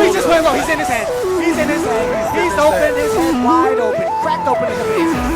he just went low. He's in his head. He's in his head. He's open. His head wide open. Cracked open in the face.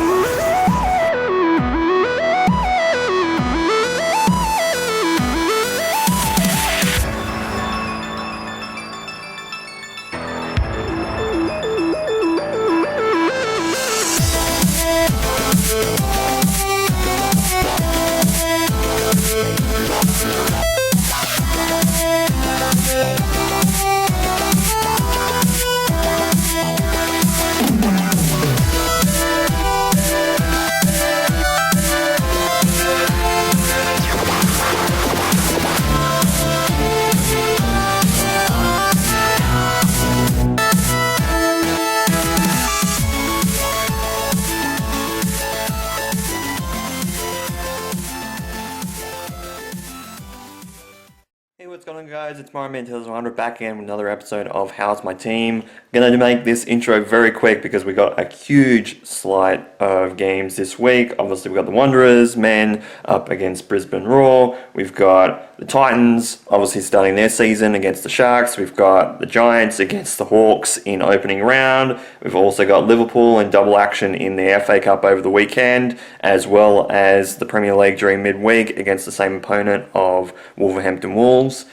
What's going on, guys? It's Mario Man 2100 back again with another episode of How's My Team. Going to make this intro very quick because we got a huge slate of games this week. Obviously, we've got the Wanderers men up against Brisbane Roar. We've got the Titans obviously starting their season against the Sharks. We've got the Giants against the Hawks in opening round. We've also got Liverpool in double action in the FA Cup over the weekend, as well as the Premier League during midweek against the same opponent of Wolverhampton Wolves.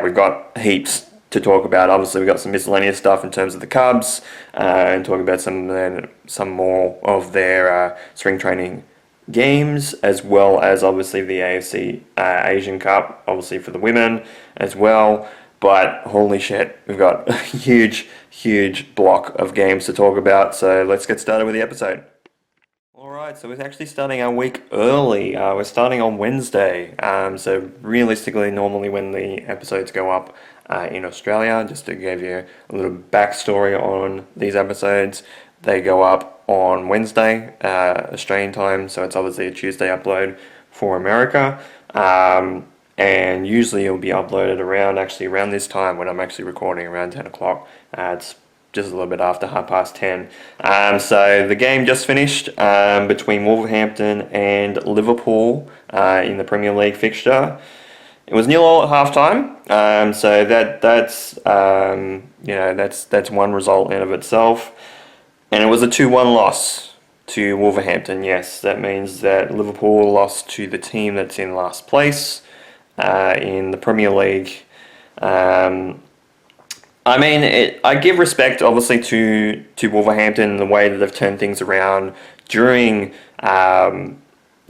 We've got heaps to talk about. Obviously, we've got some miscellaneous stuff in terms of the Cubs, and talk about some more of their spring training games, as well as obviously the AFC Asian Cup, obviously for the women as well. But holy shit, we've got a huge block of games to talk about. So let's get started with the episode. Alright, so we're actually starting our week early. We're starting on Wednesday. So realistically, normally when the episodes go up in Australia, just to give you a little backstory on these episodes, they go up on Wednesday, Australian time, so it's obviously a Tuesday upload for America. And usually it'll be uploaded around this time when I'm actually recording, around 10 o'clock. It's just a little bit after 10:30. So the game just finished between Wolverhampton and Liverpool in the Premier League fixture. It was 0-0 at halftime. So that's one result in of itself, and it was a 2-1 loss to Wolverhampton. Yes, that means that Liverpool lost to the team that's in last place in the Premier League. I give respect, obviously, to Wolverhampton and the way that they've turned things around during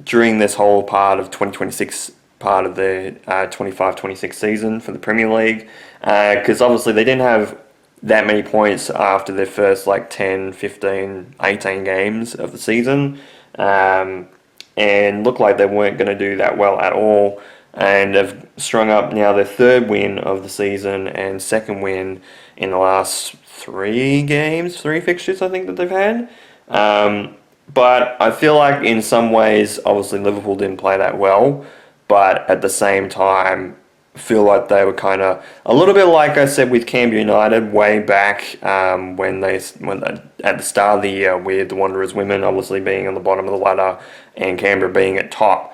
this whole part of 2026, part of the 25-26 season for the Premier League, because obviously they didn't have that many points after their first 10, 15, 18 games of the season, and looked like they weren't going to do that well at all. And have strung up now their third win of the season and second win in the last three fixtures I think that they've had. But I feel like in some ways, obviously Liverpool didn't play that well, but at the same time, feel like they were kind of a little bit like I said with Canberra United way back when at the start of the year, with the Wanderers women obviously being on the bottom of the ladder and Canberra being at top.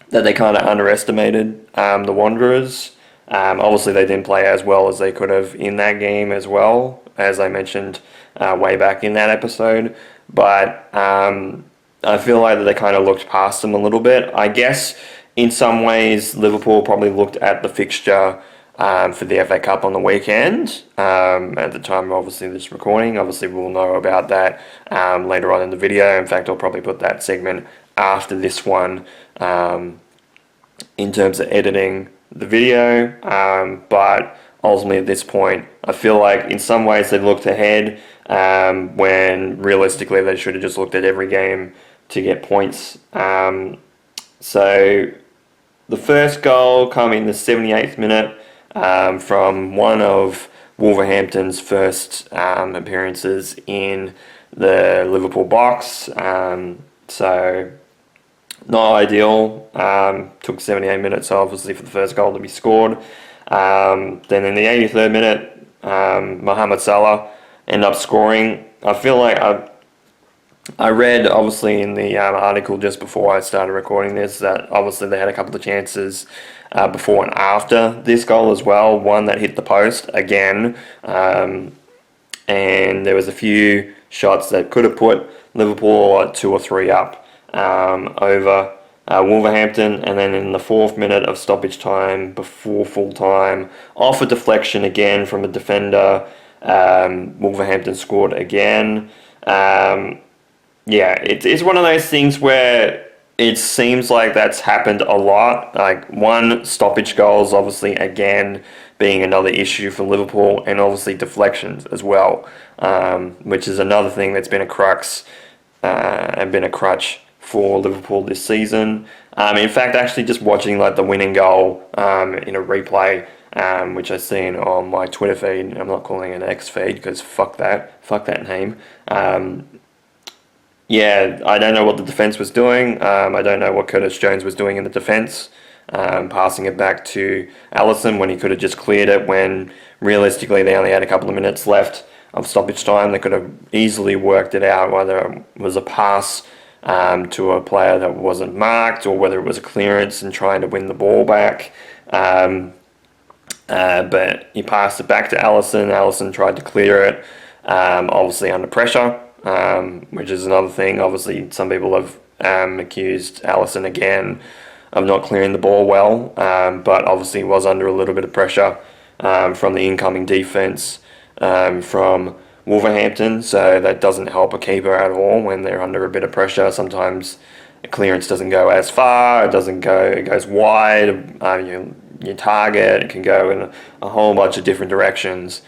That they kind of underestimated the Wanderers. Obviously, they didn't play as well as they could have in that game as well, as I mentioned way back in that episode. But I feel like that they kind of looked past them a little bit. I guess in some ways, Liverpool probably looked at the fixture for the FA Cup on the weekend. At the time, obviously, this recording. Obviously, we'll know about that later on in the video. In fact, I'll probably put that segment after this one in terms of editing the video, but ultimately at this point I feel like in some ways they've looked ahead when realistically they should have just looked at every game to get points. So the first goal came in the 78th minute from one of Wolverhampton's first appearances in the Liverpool box. So not ideal. Took 78 minutes, obviously, for the first goal to be scored. Then in the 83rd minute, Mohamed Salah ended up scoring. I feel like I read, obviously, in the article just before I started recording this, that obviously they had a couple of chances before and after this goal as well. One that hit the post again, and there was a few shots that could have put Liverpool 2 or 3 up over Wolverhampton, and then in the 4th minute of stoppage time before full time, off a deflection again from a defender, Wolverhampton scored again. Yeah, it's one of those things where it seems like that's happened a lot. Like, one, stoppage goals, obviously, again, being another issue for Liverpool, and obviously deflections as well, which is another thing that's been a crux and been a crutch for Liverpool this season. In fact, actually just watching like the winning goal in a replay, which I've seen on my Twitter feed. I'm not calling it an X feed because fuck that name. Yeah, I don't know what the defence was doing. I don't know what Curtis Jones was doing in the defence, passing it back to Allison when he could have just cleared it, when realistically they only had a couple of minutes left of stoppage time. They could have easily worked it out, whether it was a pass to a player that wasn't marked, or whether it was a clearance and trying to win the ball back. But he passed it back to Allison. Allison tried to clear it, obviously under pressure. Which is another thing. Obviously, some people have accused Allison again of not clearing the ball well, but obviously was under a little bit of pressure from the incoming defence from Wolverhampton, so that doesn't help a keeper at all when they're under a bit of pressure. Sometimes a clearance doesn't go as far, it goes wide, your target, it can go in a whole bunch of different directions.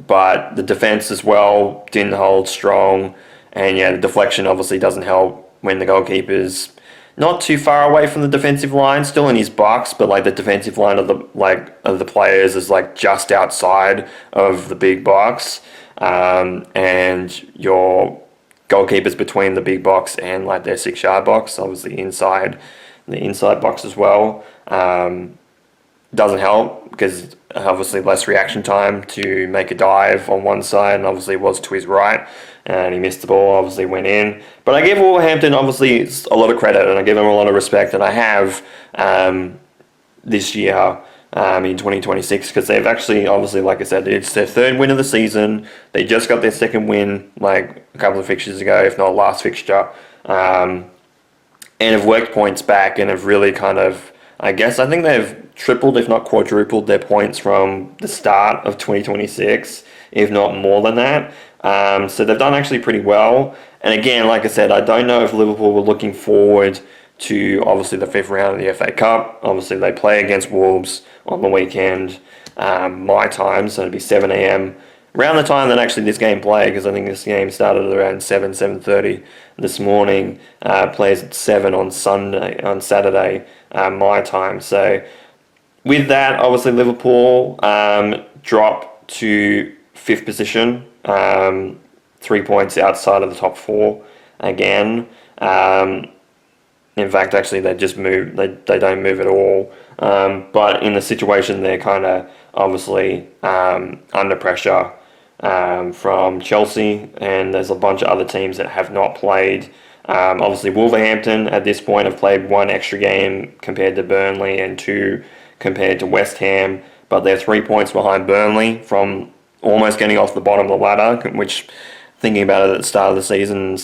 But the defence as well didn't hold strong, and yeah, the deflection obviously doesn't help when the goalkeeper's not too far away from the defensive line, still in his box, but like the defensive line of the players is like just outside of the big box, and your goalkeeper's between the big box and like their 6-yard box, obviously inside the inside box as well. Doesn't help because obviously less reaction time to make a dive on one side, and obviously it was to his right, and he missed the ball, obviously went in. But I give Wolverhampton obviously a lot of credit, and I give them a lot of respect that I have this year in 2026, because they've actually, obviously, like I said, it's their 3rd win of the season. They just got their 2nd win like a couple of fixtures ago, if not last fixture, and have worked points back and have really kind of, I think they've tripled, if not quadrupled, their points from the start of 2026, if not more than that. So they've done actually pretty well. And again, like I said, I don't know if Liverpool were looking forward to obviously the 5th round of the FA Cup. Obviously they play against Wolves on the weekend, my time, so it'd be 7 a.m. around the time that actually this game played, because I think this game started at around 7:30 this morning. Plays at 7 on Saturday, my time. So with that, obviously Liverpool drop to 5th position, 3 points outside of the top 4 again. In fact, actually, they just move. They don't move at all. But in the situation, they're kind of obviously under pressure from Chelsea, and there's a bunch of other teams that have not played. Obviously, Wolverhampton at this point have played 1 extra game compared to Burnley and 2 compared to West Ham, but they're 3 points behind Burnley from almost getting off the bottom of the ladder, which, thinking about it at the start of the season,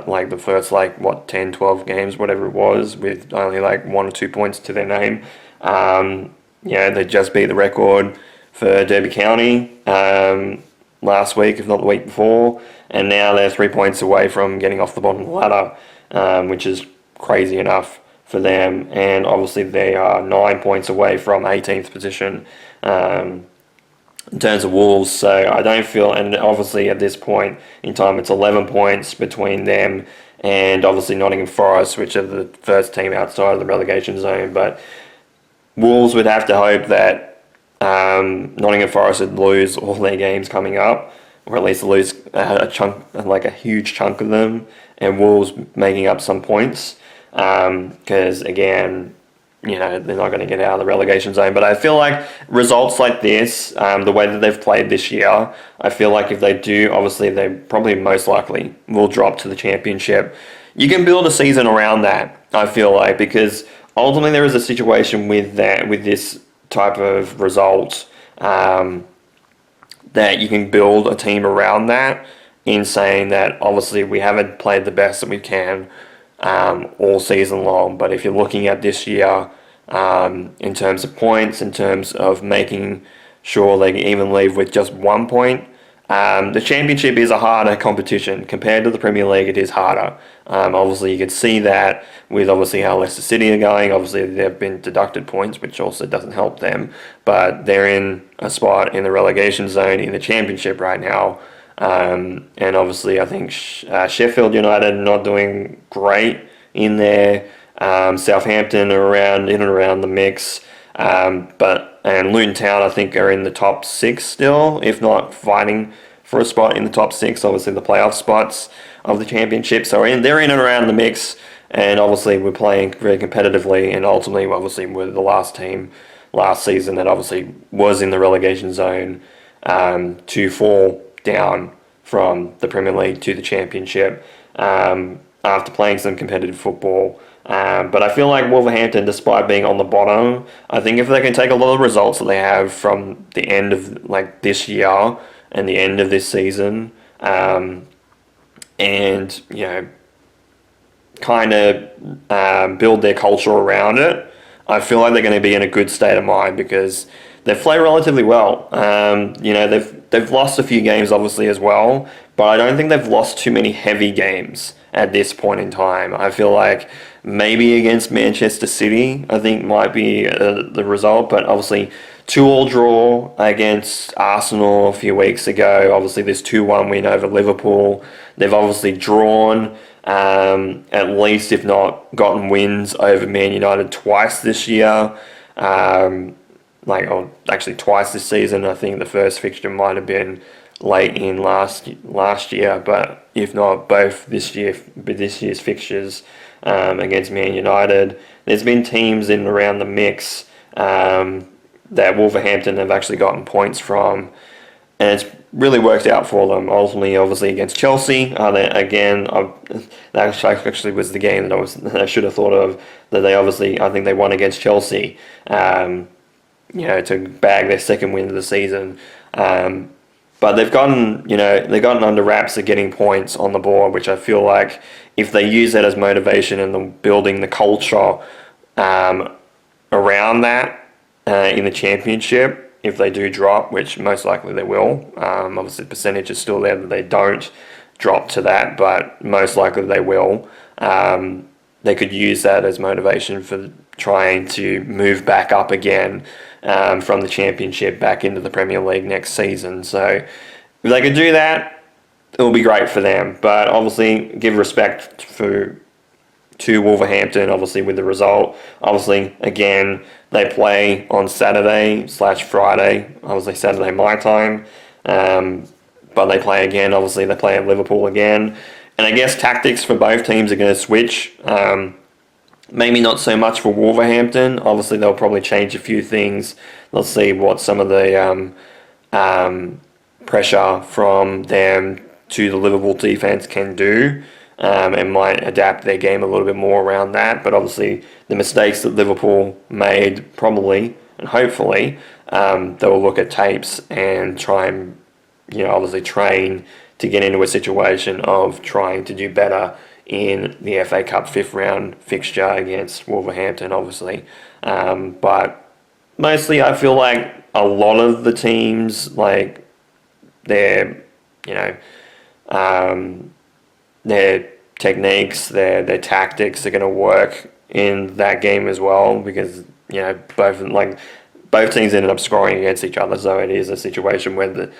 like the first 10, 12 games, whatever it was, with only 1 or 2 points to their name. They just beat the record for Derby County last week, if not the week before, and now they're 3 points away from getting off the bottom of the ladder, which is crazy enough for them. And obviously they are 9 points away from 18th position in terms of Wolves. So I don't feel, and obviously at this point in time it's 11 points between them and obviously Nottingham Forest, which are the first team outside of the relegation zone. But Wolves would have to hope that Nottingham Forest would lose all their games coming up, or at least lose a huge chunk of them, and Wolves making up some points. Because again, they're not going to get out of the relegation zone. But I feel like results like this, the way that they've played this year, I feel like if they do, obviously they probably most likely will drop to the championship. You can build a season around that, I feel like, because ultimately there is a situation with this type of result, that you can build a team around that, in saying that obviously we haven't played the best that we can all season long. But if you're looking at this year, in terms of points, in terms of making sure they can even leave with just 1 point, the championship is a harder competition compared to the Premier League. It is harder. Obviously, you can see that with obviously how Leicester City are going. Obviously, they've been deducted points, which also doesn't help them. But they're in a spot in the relegation zone in the championship right now. And obviously, I think Sheffield United are not doing great in there. Southampton are in and around the mix. And Luton Town, I think, are in the top 6 still, if not fighting for a spot in the top 6. Obviously, the playoff spots of the championship. So they're in and around the mix. And obviously, we're playing very competitively. And ultimately, obviously, we're the last team last season that obviously was in the relegation zone to fall down from the Premier League to the championship after playing some competitive football. But I feel like Wolverhampton, despite being on the bottom, I think if they can take a lot of results that they have from the end of this year and the end of this season, and kind of build their culture around it, I feel like they're going to be in a good state of mind, because they've played relatively well. They've lost a few games obviously as well, but I don't think they've lost too many heavy games at this point in time. I feel like maybe against Manchester City, I think might be the result, but obviously 2-2 draw against Arsenal a few weeks ago. Obviously this 2-1 win over Liverpool. They've obviously drawn, at least if not gotten wins over Man United twice this year. Actually twice this season. I think the first fixture might have been late in last year, but if not, both this year's fixtures against Man United. There's been teams in and around the mix that Wolverhampton have actually gotten points from, and it's really worked out for them. Ultimately, obviously against Chelsea, that actually was the game that I should have thought of. That I think they won against Chelsea, to bag their second win of the season. But they've gotten under wraps of getting points on the board, which I feel like if they use that as motivation and building the culture around that in the championship, if they do drop, which most likely they will, obviously the percentage is still there that they don't drop to that, but most likely they will. They could use that as motivation for trying to move back up again from the championship back into the Premier League next season. So if they could do that, it will be great for them. But obviously give respect to Wolverhampton, obviously, with the result. Obviously, again, they play on Saturday/Friday, obviously Saturday my time. But they play again, obviously they play at Liverpool again. And I guess tactics for both teams are going to switch. Maybe not so much for Wolverhampton. Obviously, they'll probably change a few things. They'll see what some of the pressure from them to the Liverpool defence can do, and might adapt their game a little bit more around that. But obviously, the mistakes that Liverpool made, probably and hopefully, they will look at tapes and try and, obviously train to get into a situation of trying to do better in the FA Cup 5th round fixture against Wolverhampton, obviously. But mostly I feel like a lot of the teams, their techniques, their tactics are going to work in that game as well, because, both teams ended up scoring against each other, so it is a situation where the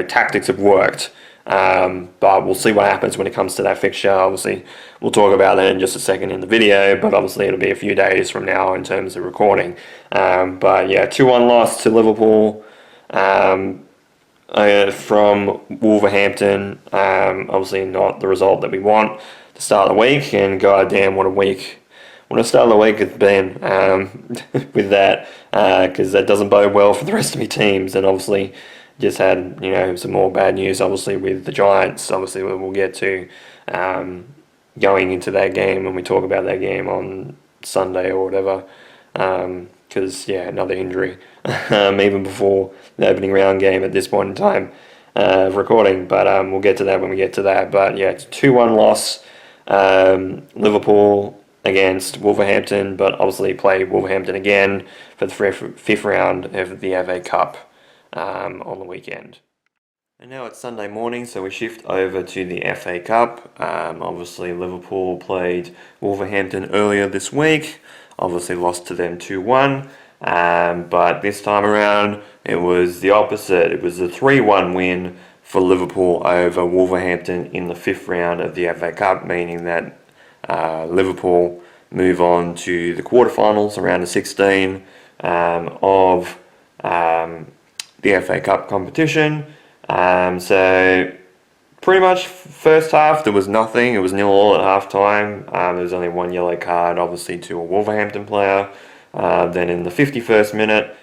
tactics have worked. But we'll see what happens when it comes to that fixture. Obviously, we'll talk about that in just a second in the video, but obviously it'll be a few days from now in terms of recording. But yeah, 2-1 loss to Liverpool from Wolverhampton. Obviously not the result that we want to start the week, and goddamn, what a week what a start of the week has been with that, because that doesn't bode well for the rest of my teams. And obviously, just had some more bad news. Obviously, with the Giants. Obviously, we'll get to going into that game when we talk about that game on Sunday or whatever. Because another injury, even before the opening round game at this point in time of recording. But we'll get to that when we get to that. But yeah, it's 2-1 loss. Liverpool against Wolverhampton, but obviously play Wolverhampton again for the fifth round of the FA Cup on the weekend. And now it's Sunday morning, so we shift over to the FA Cup. Obviously, Liverpool played Wolverhampton earlier this week. Obviously, lost to them 2-1. But this time around, it was the opposite. It was a 3-1 win for Liverpool over Wolverhampton in the fifth round of the FA Cup, meaning that Liverpool move on to the quarterfinals around the 16 of the FA Cup competition. So pretty much first half there was nothing. It was 0-0 at half time. There was only one yellow card, obviously, to a Wolverhampton player. Then in the 51st minute,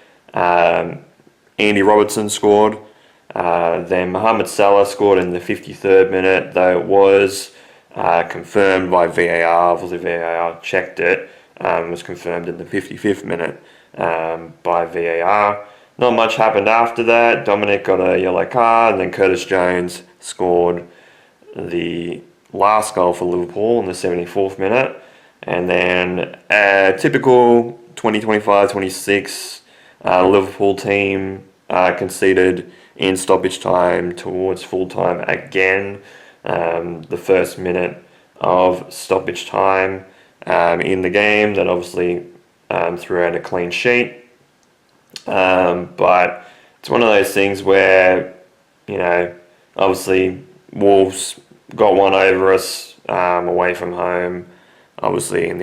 Andy Robertson scored. Then Mohamed Salah scored in the 53rd minute, though it was confirmed by VAR. Obviously, VAR checked it. It was confirmed in the 55th minute by VAR. Not much happened after that. Dominic got a yellow card, and then Curtis Jones scored the last goal for Liverpool in the 74th minute. And then a typical 2025-26 Liverpool team conceded in stoppage time towards full time again. The first minute of stoppage time in the game that obviously threw out a clean sheet. But it's one of those things where, obviously Wolves got one over us away from home, obviously in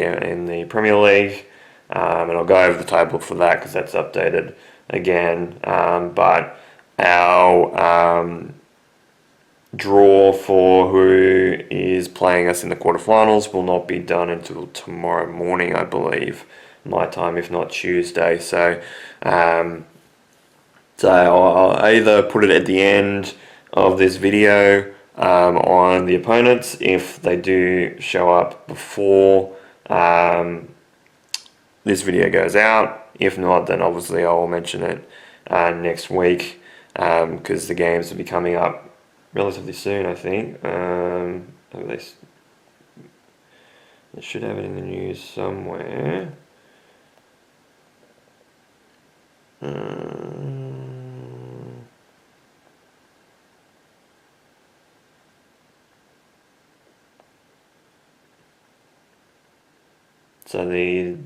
the Premier League, and I'll go over the table for that because that's updated again. But our draw for who is playing us in the quarterfinals will not be done until tomorrow morning, I believe, my time, if not Tuesday. So I'll either put it at the end of this video on the opponents if they do show up before this video goes out. If not, then obviously I will mention it next week because the games will be coming up relatively soon, I think. They should have it in the news somewhere. So the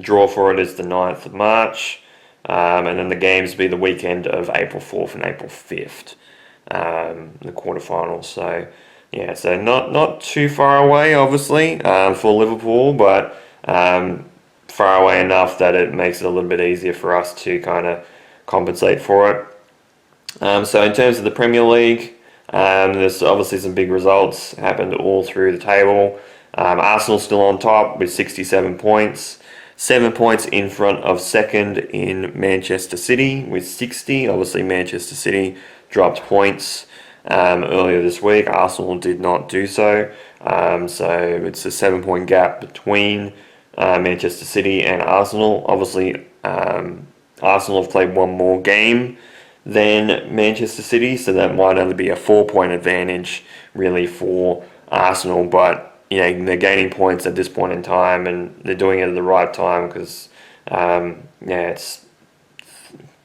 draw for it is the 9th of March, and then the games will be the weekend of April 4th and April 5th, the quarterfinals. So yeah, so not too far away, obviously, for Liverpool, but far away enough that it makes it a little bit easier for us to kind of compensate for it. So in terms of the Premier League, there's obviously some big results happened all through the table. Arsenal still on top with 67 points, 7 points in front of second in Manchester City with 60. Obviously Manchester City dropped points earlier this week. Arsenal did not do so. So it's a 7-point gap between Manchester City and Arsenal. Obviously, Arsenal have played one more game than Manchester City, so that might only be a 4-point advantage really for Arsenal. But they're gaining points at this point in time, and they're doing it at the right time because it's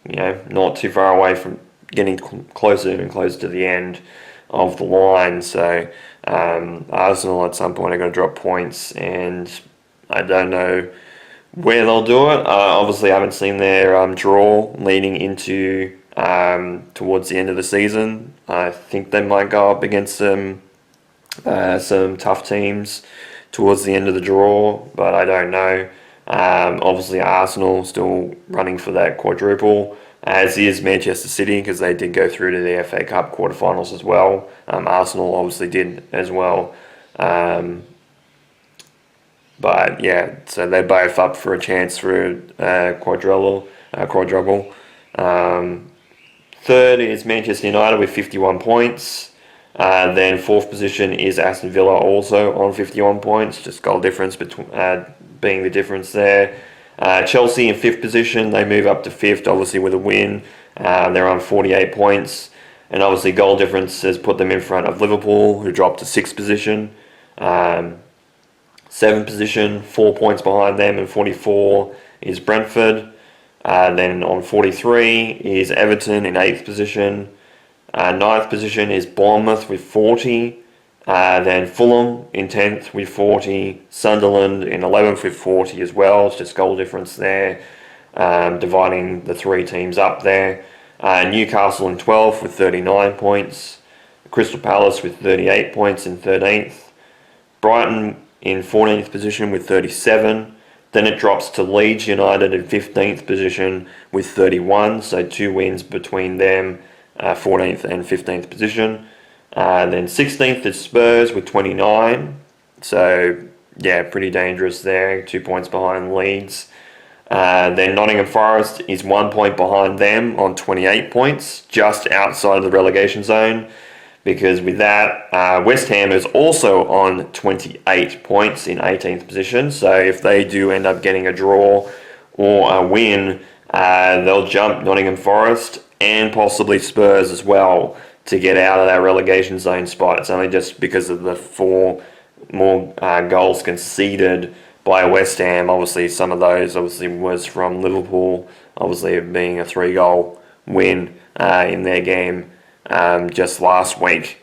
not too far away from getting closer and closer to the end of the line. So Arsenal at some point are going to drop points, and I don't know where they'll do it. Obviously, I haven't seen their draw leading into towards the end of the season. I think they might go up against some tough teams towards the end of the draw, but I don't know. Obviously, Arsenal still running for that quadruple, as is Manchester City, because they did go through to the FA Cup quarterfinals as well. Arsenal obviously did as well. But yeah, so they're both up for a chance for a quadruple. Third is Manchester United with 51 points. Then fourth position is Aston Villa, also on 51 points, just goal difference between being the difference there. Chelsea in fifth position, they move up to fifth, obviously with a win. They're on 48 points, and obviously goal difference has put them in front of Liverpool, who dropped to sixth position. Seventh position, 4 points behind them, and 44 is Brentford. Then on 43 is Everton in eighth position. Ninth position is Bournemouth with 40. Then Fulham in 10th with 40. Sunderland in 11th with 40 as well. It's just goal difference there, dividing the three teams up there. Newcastle in 12th with 39 points. Crystal Palace with 38 points in 13th. Brighton in 14th position with 37. Then it drops to Leeds United in 15th position with 31. So 2 wins between them, 14th and 15th position. Then 16th is Spurs with 29. So yeah, pretty dangerous there. 2 points behind Leeds. Then Nottingham Forest is 1 point behind them on 28 points, just outside of the relegation zone. Because with that, West Ham is also on 28 points in 18th position. So if they do end up getting a draw or a win, they'll jump Nottingham Forest and possibly Spurs as well to get out of that relegation zone spot. It's only just because of the 4 more goals conceded by West Ham. Obviously, some of those was from Liverpool, obviously being a 3-goal win in their game just last week.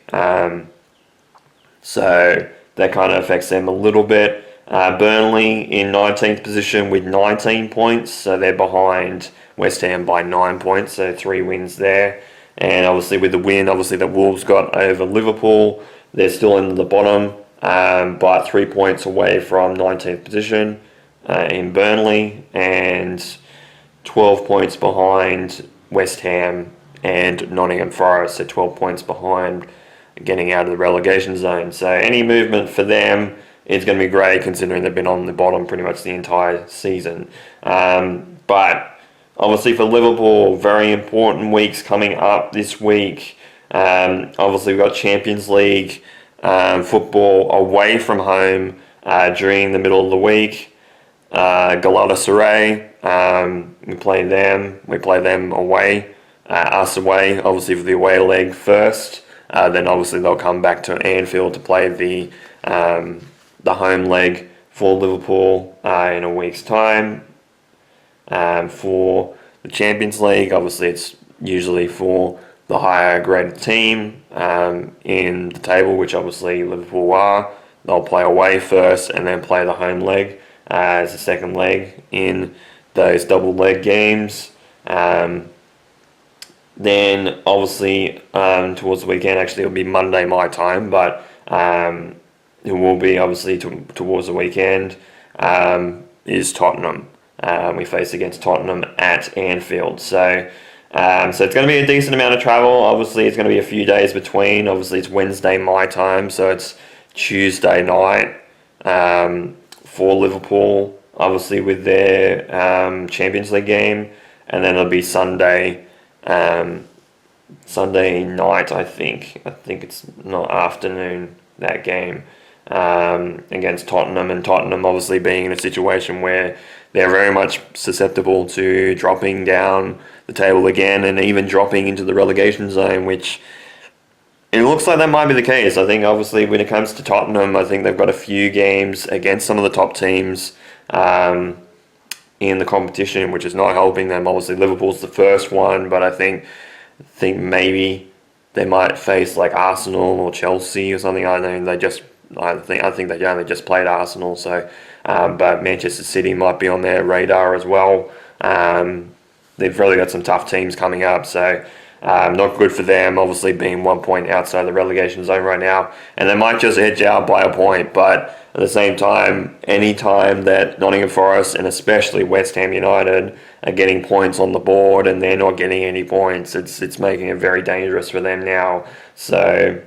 So that kind of affects them a little bit. Burnley in 19th position with 19 points, so they're behind West Ham by 9 points, so 3 wins there. And obviously with the win, obviously the Wolves got over Liverpool. They're still in the bottom, but 3 points away from 19th position in Burnley, and 12 points behind West Ham and Nottingham Forest, so 12 points behind getting out of the relegation zone. So any movement for them is going to be great, considering they've been on the bottom pretty much the entire season. But obviously for Liverpool, very important weeks coming up this week. Obviously we've got Champions League football away from home during the middle of the week. Galatasaray, we play them away. Us away, obviously for the away leg first. Then obviously they'll come back to Anfield to play the home leg for Liverpool in a week's time. For the Champions League, obviously it's usually for the higher graded team in the table, which obviously Liverpool are. They'll play away first and then play the home leg as a second leg in those double leg games. Then obviously towards the weekend, actually it'll be Monday my time, but it will be obviously towards the weekend, is Tottenham. We face against Tottenham at Anfield. So it's going to be a decent amount of travel. Obviously it's going to be a few days between. Obviously it's Wednesday my time, so it's Tuesday night for Liverpool, obviously with their Champions League game, and then it'll be Sunday night, I think it's not afternoon, that game against Tottenham, and Tottenham obviously being in a situation where they're very much susceptible to dropping down the table again and even dropping into the relegation zone, which it looks like that might be the case. I think obviously when it comes to Tottenham, I think they've got a few games against some of the top teams in the competition, which is not helping them. Obviously Liverpool's the first one, but I think maybe they might face like Arsenal or Chelsea or something. I think they only just played Arsenal, so but Manchester City might be on their radar as well. They've really got some tough teams coming up, so not good for them, obviously being 1 point outside the relegation zone right now, and they might just edge out by a point. But at the same time, any time that Nottingham Forest and especially West Ham United are getting points on the board and they're not getting any points, it's making it very dangerous for them now. So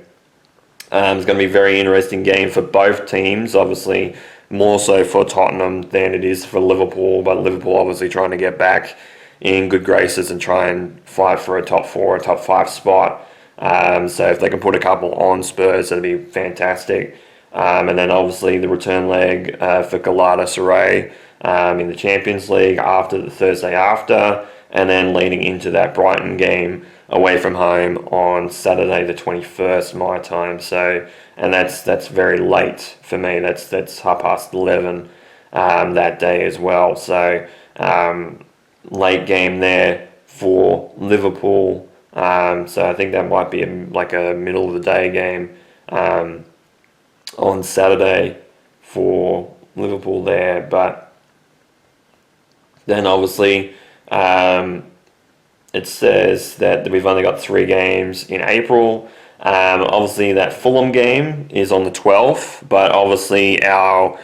it's going to be a very interesting game for both teams. Obviously, more so for Tottenham than it is for Liverpool. But Liverpool obviously trying to get back in good graces and try and fight for a top 4 or top 5 spot. So if they can put a couple on Spurs, that'd be fantastic. And then obviously the return leg for Galatasaray in the Champions League after the Thursday after, and then leading into that Brighton game away from home on Saturday the 21st my time. So, and that's very late for me. That's 11:30 that day as well. So late game there for Liverpool. So I think that might be like a middle of the day game on Saturday for Liverpool there. But then obviously it says that we've only got 3 games in April. Obviously that Fulham game is on the 12th, but obviously our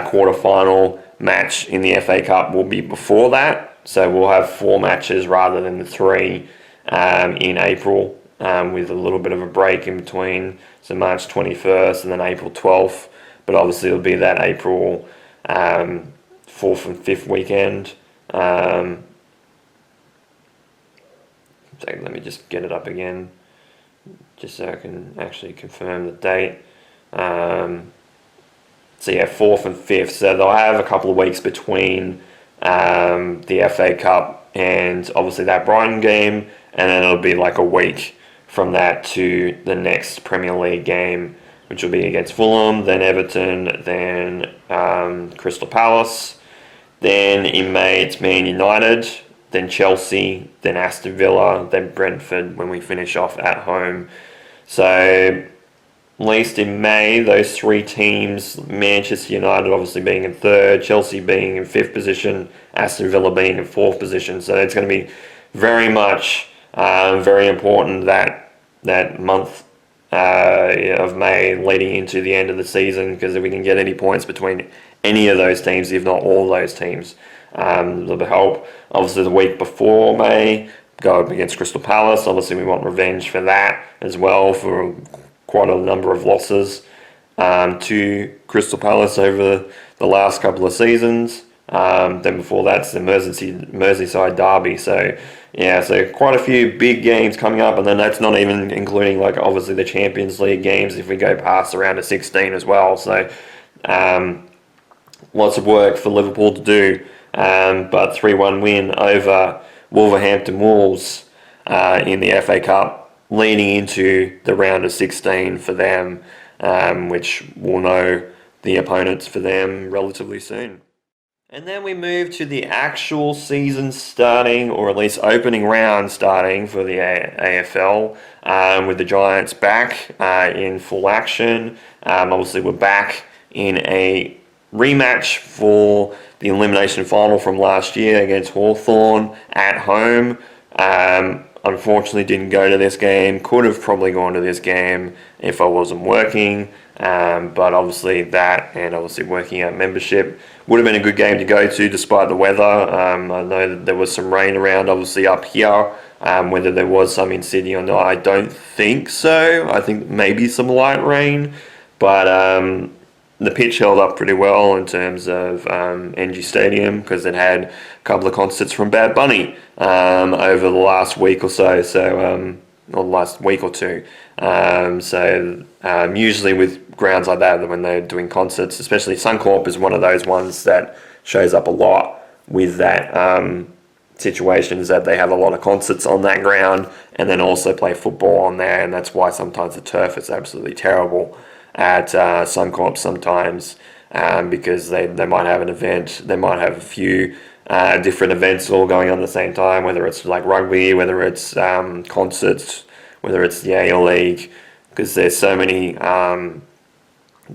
quarter-final match in the FA Cup will be before that. So we'll have 4 matches rather than the 3 in April, with a little bit of a break in between, so March 21st and then April 12th. But obviously it'll be that April 4th and 5th weekend. So let me just get it up again, just so I can actually confirm the date. So yeah, 4th and 5th. So they'll have a couple of weeks between the FA Cup and obviously that Brighton game, and then it'll be like a week from that to the next Premier League game, which will be against Fulham, then Everton, then Crystal Palace. Then in May it's Man United, then Chelsea, then Aston Villa, then Brentford when we finish off at home. So at least in May, those 3 teams, Manchester United obviously being in 3rd, Chelsea being in 5th position, Aston Villa being in 4th position. So it's going to be very much very important that month of May leading into the end of the season, because if we can get any points between any of those teams, if not all those teams, it'll help. Obviously the week before May, go up against Crystal Palace. Obviously we want revenge for that as well, for quite a number of losses to Crystal Palace over the last couple of seasons. Then before that's the Merseyside derby. So yeah, so quite a few big games coming up, and then that's not even including like obviously the Champions League games if we go past the round of 16 as well. So lots of work for Liverpool to do, but 3-1 win over Wolverhampton Wolves in the FA Cup, leading into the round of 16 for them, which we'll know the opponents for them relatively soon. And then we move to the actual season starting, or at least opening round starting for the AFL, with the Giants back in full action. Obviously we're back in a rematch for the elimination final from last year against Hawthorn at home. Unfortunately didn't go to this game. Could have probably gone to this game if I wasn't working, but obviously that, and obviously working out membership, would have been a good game to go to despite the weather. I know that there was some rain around obviously up here. Whether there was some in Sydney or not, I don't think so. I think maybe some light rain, but the pitch held up pretty well in terms of NG Stadium, because it had a couple of concerts from Bad Bunny over the last week or so, or the last week or two. Usually with grounds like that, when they're doing concerts, especially Suncorp is one of those ones that shows up a lot with that situation, is that they have a lot of concerts on that ground and then also play football on there, and that's why sometimes the turf is absolutely terrible at Suncorp sometimes, because they might have an event, they might have a few different events all going on at the same time, whether it's like rugby, whether it's concerts, whether it's the A-League, because there's so many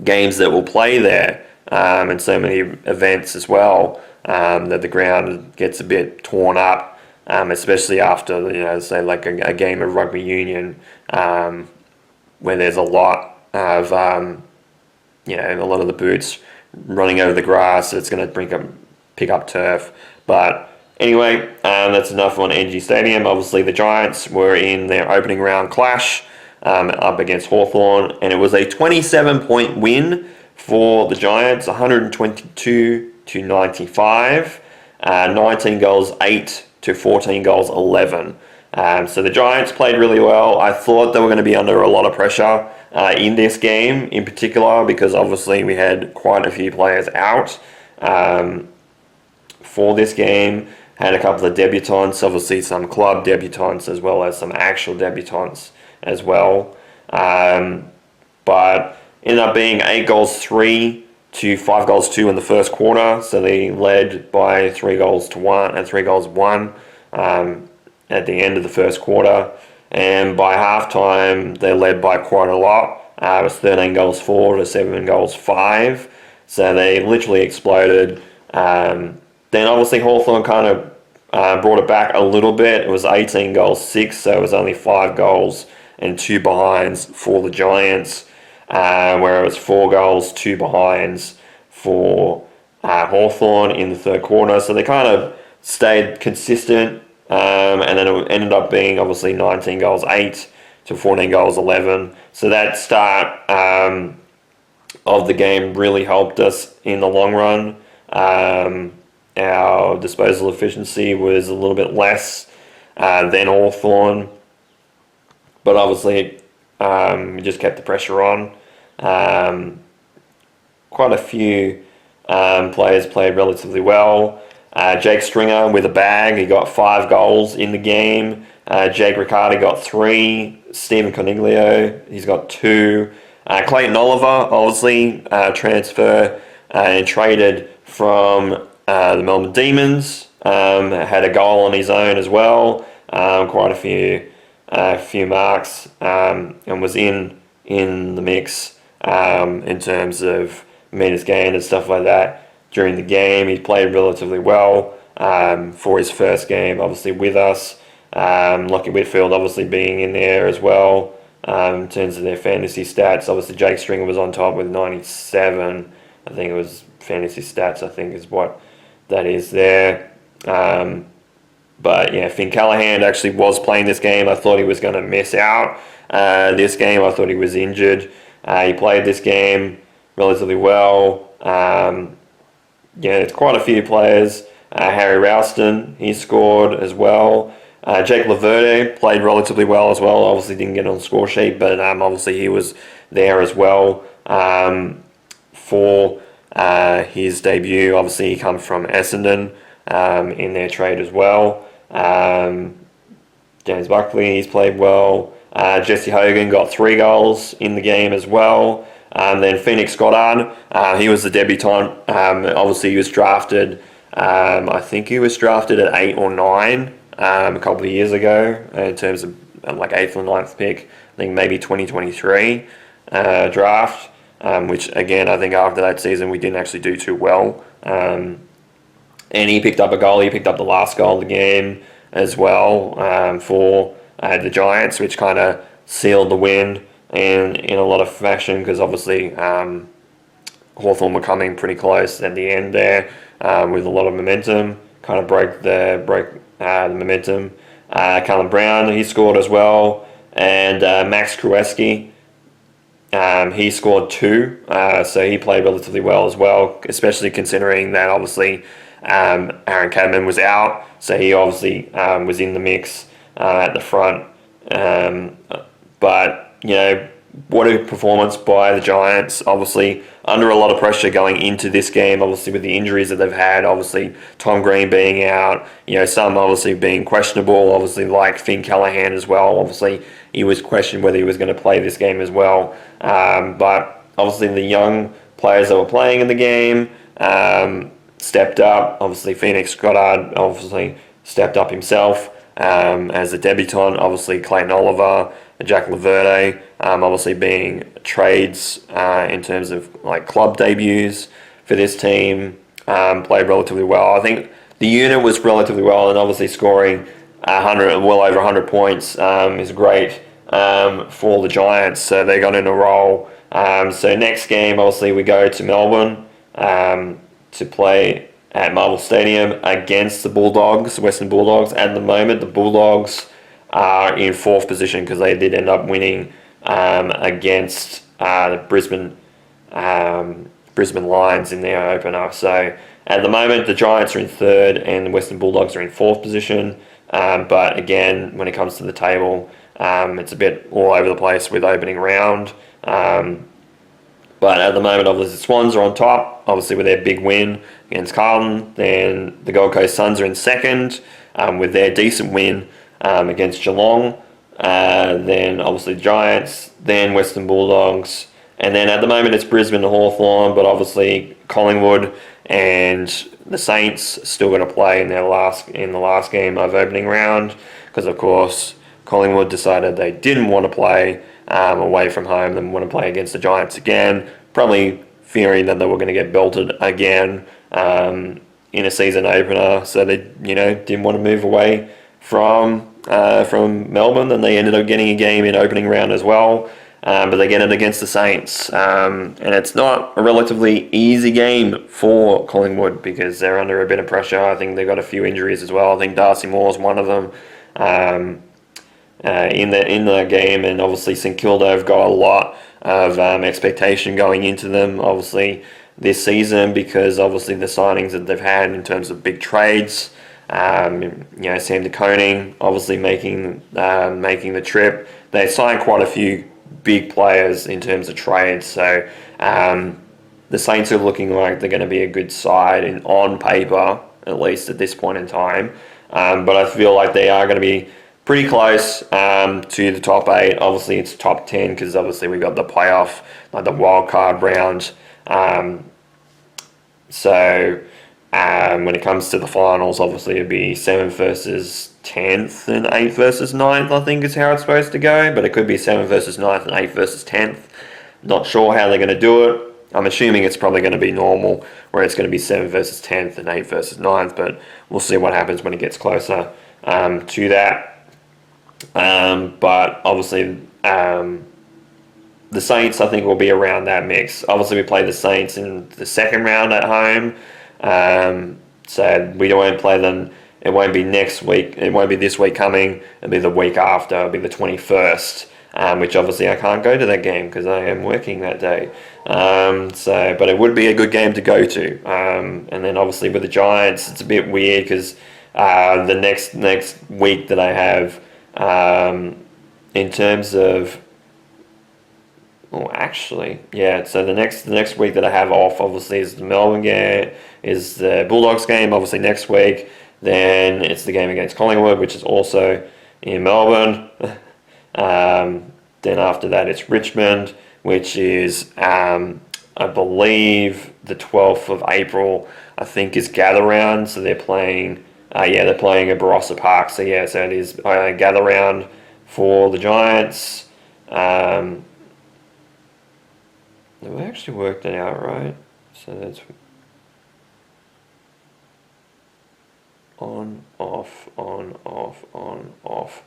games that will play there, and so many events as well, that the ground gets a bit torn up, especially after, say like a game of rugby union, where there's a lot of a lot of the boots running over the grass. It's going to pick up turf. But anyway, that's enough on NG Stadium. Obviously the Giants were in their opening round clash up against Hawthorn, and it was a 27-point win For the Giants, 122 to 95, 19 goals 8 to 14 goals 11. So the Giants played really well. I thought they were going to be under a lot of pressure in this game in particular, because obviously we had quite a few players out for this game. Had a couple of debutants, obviously some club debutants as well as some actual debutants as well. But ended up being 8 goals 3 to 5 goals 2 in the first quarter. So they led by 3 goals to 1 and 3 goals 1 at the end of the first quarter. And by halftime, they led by quite a lot. It was 13 goals 4 to 7 goals 5. So they literally exploded. Then obviously Hawthorn kind of brought it back a little bit. It was 18 goals 6, so it was only 5 goals and 2 behinds for the Giants, where it was 4 goals, 2 behinds for Hawthorn in the third quarter. So they kind of stayed consistent, and then it ended up being obviously 19 goals 8 to 14 goals 11. So that start of the game really helped us in the long run. Our disposal efficiency was a little bit less than Hawthorn, but obviously we just kept the pressure on. Quite a few players played relatively well. Jake Stringer with a bag, he got 5 goals in the game. Jake Riccardi got 3. Stephen Coniglio, he's got 2. Clayton Oliver, obviously, transfer and traded from the Melbourne Demons, had a goal on his own as well, quite a few marks, and was in the mix in terms of meters gained and stuff like that during the game. He played relatively well for his first game, obviously with us. Lockie Whitfield obviously being in there as well in terms of their fantasy stats. Obviously Jake Stringer was on top with 97. I think it was fantasy stats, I think is what that is there. But yeah, Finn Callahan actually was playing this game. I thought he was going to miss out this game. I thought he was injured. He played this game relatively well. It's quite a few players. Harry Ralston, he scored as well. Jake Laverde played relatively well as well. Obviously didn't get on the score sheet, but obviously he was there as well for his debut. Obviously he comes from Essendon in their trade as well. James Buckley, he's played well. Jesse Hogan got 3 goals in the game as well. Then Phoenix Goddard, he was the debutant. Obviously he was drafted, I think he was drafted at 8 or 9 a couple of years ago in terms of like 8th or 9th pick. I think maybe 2023 draft, which again I think after that season we didn't actually do too well. And he picked up a goal. He picked up the last goal of the game as well for the Giants, which kind of sealed the win in a lot of fashion, because obviously Hawthorn were coming pretty close at the end there with a lot of momentum. Kind of broke the momentum. Callum Brown, he scored as well, and Max Krueski, he scored 2, so he played relatively well as well, especially considering that obviously Aaron Cadman was out, so he obviously was in the mix at the front. But what a performance by the Giants, obviously under a lot of pressure going into this game, obviously with the injuries that they've had, obviously Tom Green being out, some obviously being questionable, obviously like Finn Callahan as well. Obviously he was questioned whether he was going to play this game as well, but obviously the young players that were playing in the game stepped up. Obviously Phoenix Goddard obviously stepped up himself as a debutant. Obviously Clayton Oliver, Jack Laverde, obviously being trades in terms of like club debuts for this team, played relatively well. I think the unit was relatively well, and obviously scoring well over 100 points is great for the Giants. So they got in a roll. So next game, obviously we go to Melbourne to play at Marvel Stadium against the Bulldogs, Western Bulldogs. At the moment, the Bulldogs are in 4th position because they did end up winning against the Brisbane Brisbane Lions in their opener. So at the moment, the Giants are in third and the Western Bulldogs are in fourth position. But again, when it comes to the table, it's a bit all over the place with opening round. But at the moment, obviously, the Swans are on top, obviously with their big win against Carlton. Then the Gold Coast Suns are in second with their decent win against Geelong. Then obviously Giants, then Western Bulldogs. And then at the moment it's Brisbane and Hawthorn, but obviously Collingwood and the Saints still going to play in the last game of opening round, because of course Collingwood decided they didn't want to play away from home. They want to play against the Giants again, probably fearing that they were going to get belted again in a season opener. So they didn't want to move away from Melbourne. Then they ended up getting a game in opening round as well. But they get it against the Saints. And it's not a relatively easy game for Collingwood because they're under a bit of pressure. I think they've got a few injuries as well. I think Darcy Moore's one of them in the game. And obviously St Kilda have got a lot of expectation going into them, obviously, this season, because obviously the signings that they've had in terms of big trades. Sam de Koning obviously making the trip. They signed quite a few big players in terms of trades, so the Saints are looking like they're going to be a good side on paper, at least at this point in time. But I feel like they are going to be pretty close to the top 8. Obviously, it's top 10 because obviously we've got the playoff, like the wild card round. When it comes to the finals, obviously it'd be 7th versus 10th and 8th versus 9th, I think is how it's supposed to go. But it could be 7th versus 9th and 8th versus 10th. Not sure how they're going to do it. I'm assuming it's probably going to be normal, where it's going to be 7th versus 10th and 8th versus 9th. But we'll see what happens when it gets closer to that. But obviously, the Saints, I think, will be around that mix. Obviously, we play the Saints in the second round at home. So we won't play them. It won't be next week. It won't be this week coming. It'll be the week after. It'll be the 21st, which obviously I can't go to that game because I am working that day. But it would be a good game to go to. And then obviously with the Giants, it's a bit weird because the next week that I have in terms of. Oh, actually, yeah. So the next week that I have off, obviously, is the Melbourne game, is the Bulldogs game, obviously next week. Then it's the game against Collingwood, which is also in Melbourne. Then after that, it's Richmond, which is, I believe, the 12th of April. I think is Gather Round. So they're playing. They're playing at Barossa Park. So yeah, so it is Gather Round for the Giants. We actually worked it out, right? So that's on, off, on, off, on, off.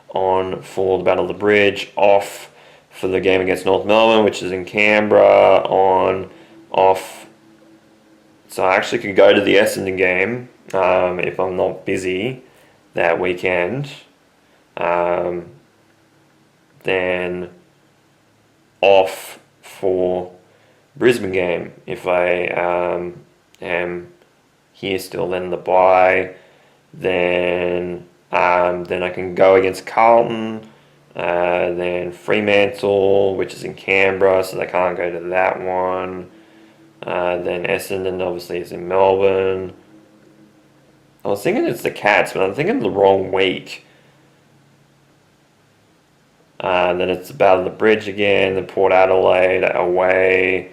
On for the Battle of the Bridge, off for the game against North Melbourne, which is in Canberra, on, off. So I actually could go to the Essendon game if I'm not busy that weekend. Then off for Brisbane game if I am here still. Then the bye, then I can go against Carlton, then Fremantle, which is in Canberra, so they can't go to that one. Then Essendon obviously is in Melbourne. I was thinking it's the Cats, but I'm thinking the wrong week. Then it's the Battle of the Bridge again, the Port Adelaide away.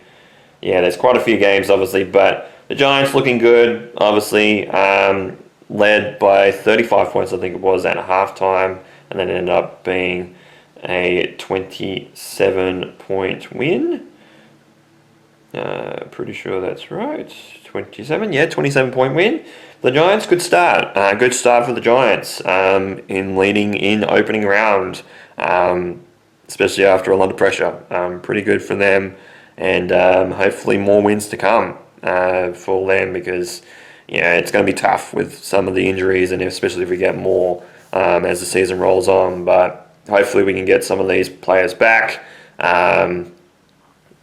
Yeah, there's quite a few games, obviously, but the Giants looking good, obviously, led by 35 points, I think it was, at halftime, and then ended up being a 27-point win. Pretty sure that's right. 27-point win. The Giants, good start. Good start for the Giants in leading in opening round, especially after a lot of pressure. Pretty good for them, and hopefully more wins to come for them because it's going to be tough with some of the injuries, and especially if we get more as the season rolls on. But hopefully we can get some of these players back.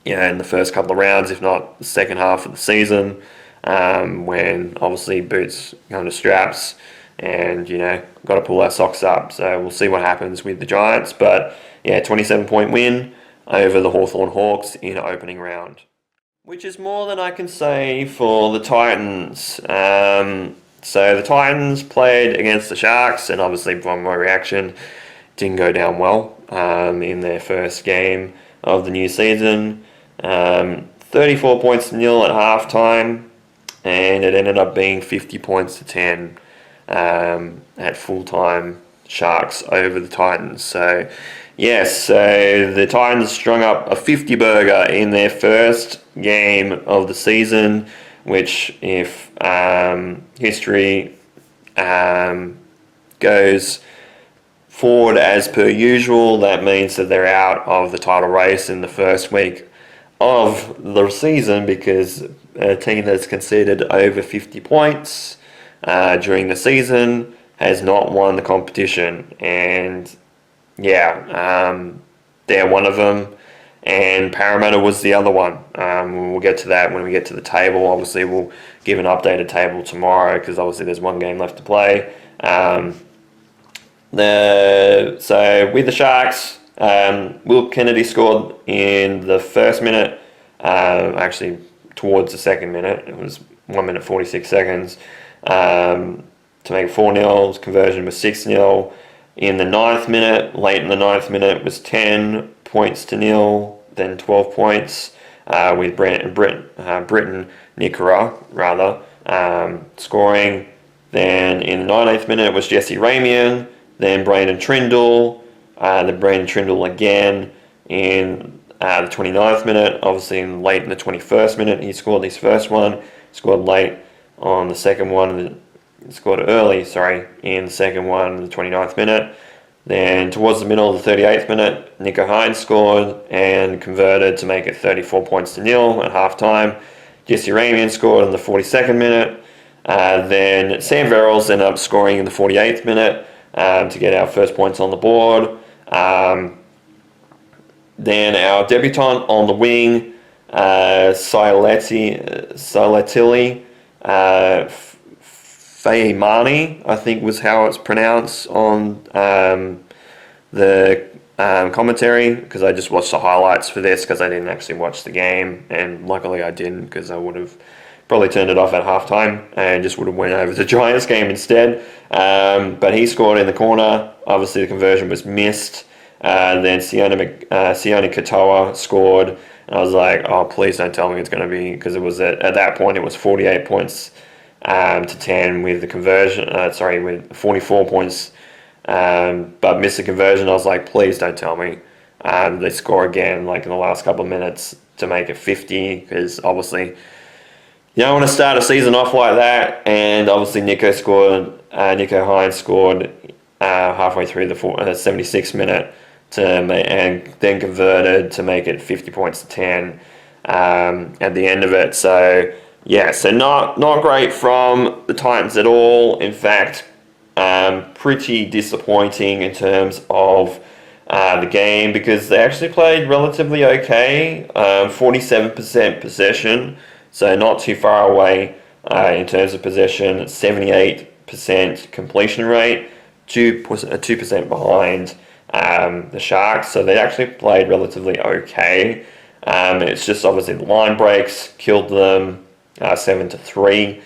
in the first couple of rounds, if not the second half of the season, when obviously boots come to straps and, got to pull our socks up. So we'll see what happens with the Giants. But, 27-point win over the Hawthorn Hawks in opening round, which is more than I can say for the Titans. So the Titans played against the Sharks, and obviously from my reaction, didn't go down well in their first game of the new season. 34 points to nil at halftime, and it ended up being 50 points to 10 at full time. Sharks over the Titans. So yes, so the Titans strung up a 50 burger in their first game of the season, which, if history goes forward as per usual, that means that they're out of the title race in the first week of the season, because a team that's conceded over 50 points during the season has not won the competition. And they're one of them, and Parramatta was the other one. We'll get to that when we get to the table. Obviously, we'll give an updated table tomorrow, because obviously there's one game left to play. So with the Sharks, Will Kennedy scored in the first minute, actually towards the second minute. It was 1 minute 46 seconds to make it 4-0. Conversion was 6-0. In the ninth minute, late in the ninth minute, was 10 points to nil, then 12 points with Britton Nikora scoring. Then in the 19th minute, it was Jesse Ramian, then Brandon Trindle, again in the 29th minute. Obviously, late in the 21st minute, he scored his first one. Scored late on the second one. Scored early, in the second one in the 29th minute. Then towards the middle of the 38th minute, Nico Hines scored and converted to make it 34 points to nil at halftime. Jesse Ramian scored in the 42nd minute. Then Sam Verrills ended up scoring in the 48th minute to get our first points on the board. Then our debutant on the wing, Siletili Fayemani, I think was how it's pronounced on the commentary, because I just watched the highlights for this because I didn't actually watch the game, and luckily I didn't, because I would have probably turned it off at halftime and just would have went over the Giants game instead. But he scored in the corner. Obviously the conversion was missed. Then Sione Katoa scored, and I was like, oh, please don't tell me it's going to be, because it was at that point it was 48 points to 10 with the conversion, with 44 points, but missed the conversion. I was like, please don't tell me. They score again, in the last couple of minutes to make it 50, because obviously you don't want to start a season off like that. And obviously Nico Hines scored halfway through the 76th minute and then converted to make it 50 points to 10 at the end of it. So not great from the Titans at all. In fact, pretty disappointing in terms of the game, because they actually played relatively okay. 47% possession, so not too far away in terms of possession. 78% completion rate, 2% behind the Sharks. So they actually played relatively okay. It's just obviously the line breaks killed them. 7-3,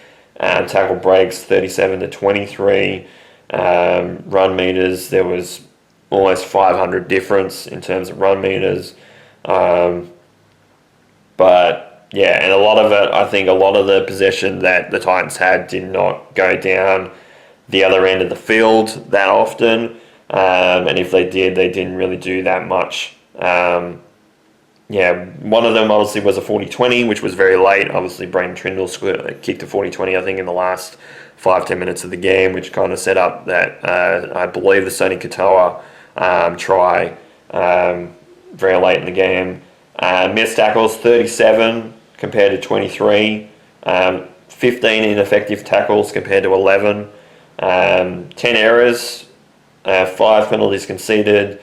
tackle breaks 37-23, run meters, there was almost 500 difference in terms of run meters, and a lot of it, I think a lot of the possession that the Titans had did not go down the other end of the field that often, and if they did, they didn't really do that much. One of them obviously was a 40-20, which was very late. Obviously, Brayden Trindle kicked a 40-20, I think, in the last 5-10 minutes of the game, which kind of set up that, I believe, the Sonny Katoa try very late in the game. Missed tackles, 37 compared to 23. 15 ineffective tackles compared to 11. 10 errors, 5 penalties conceded,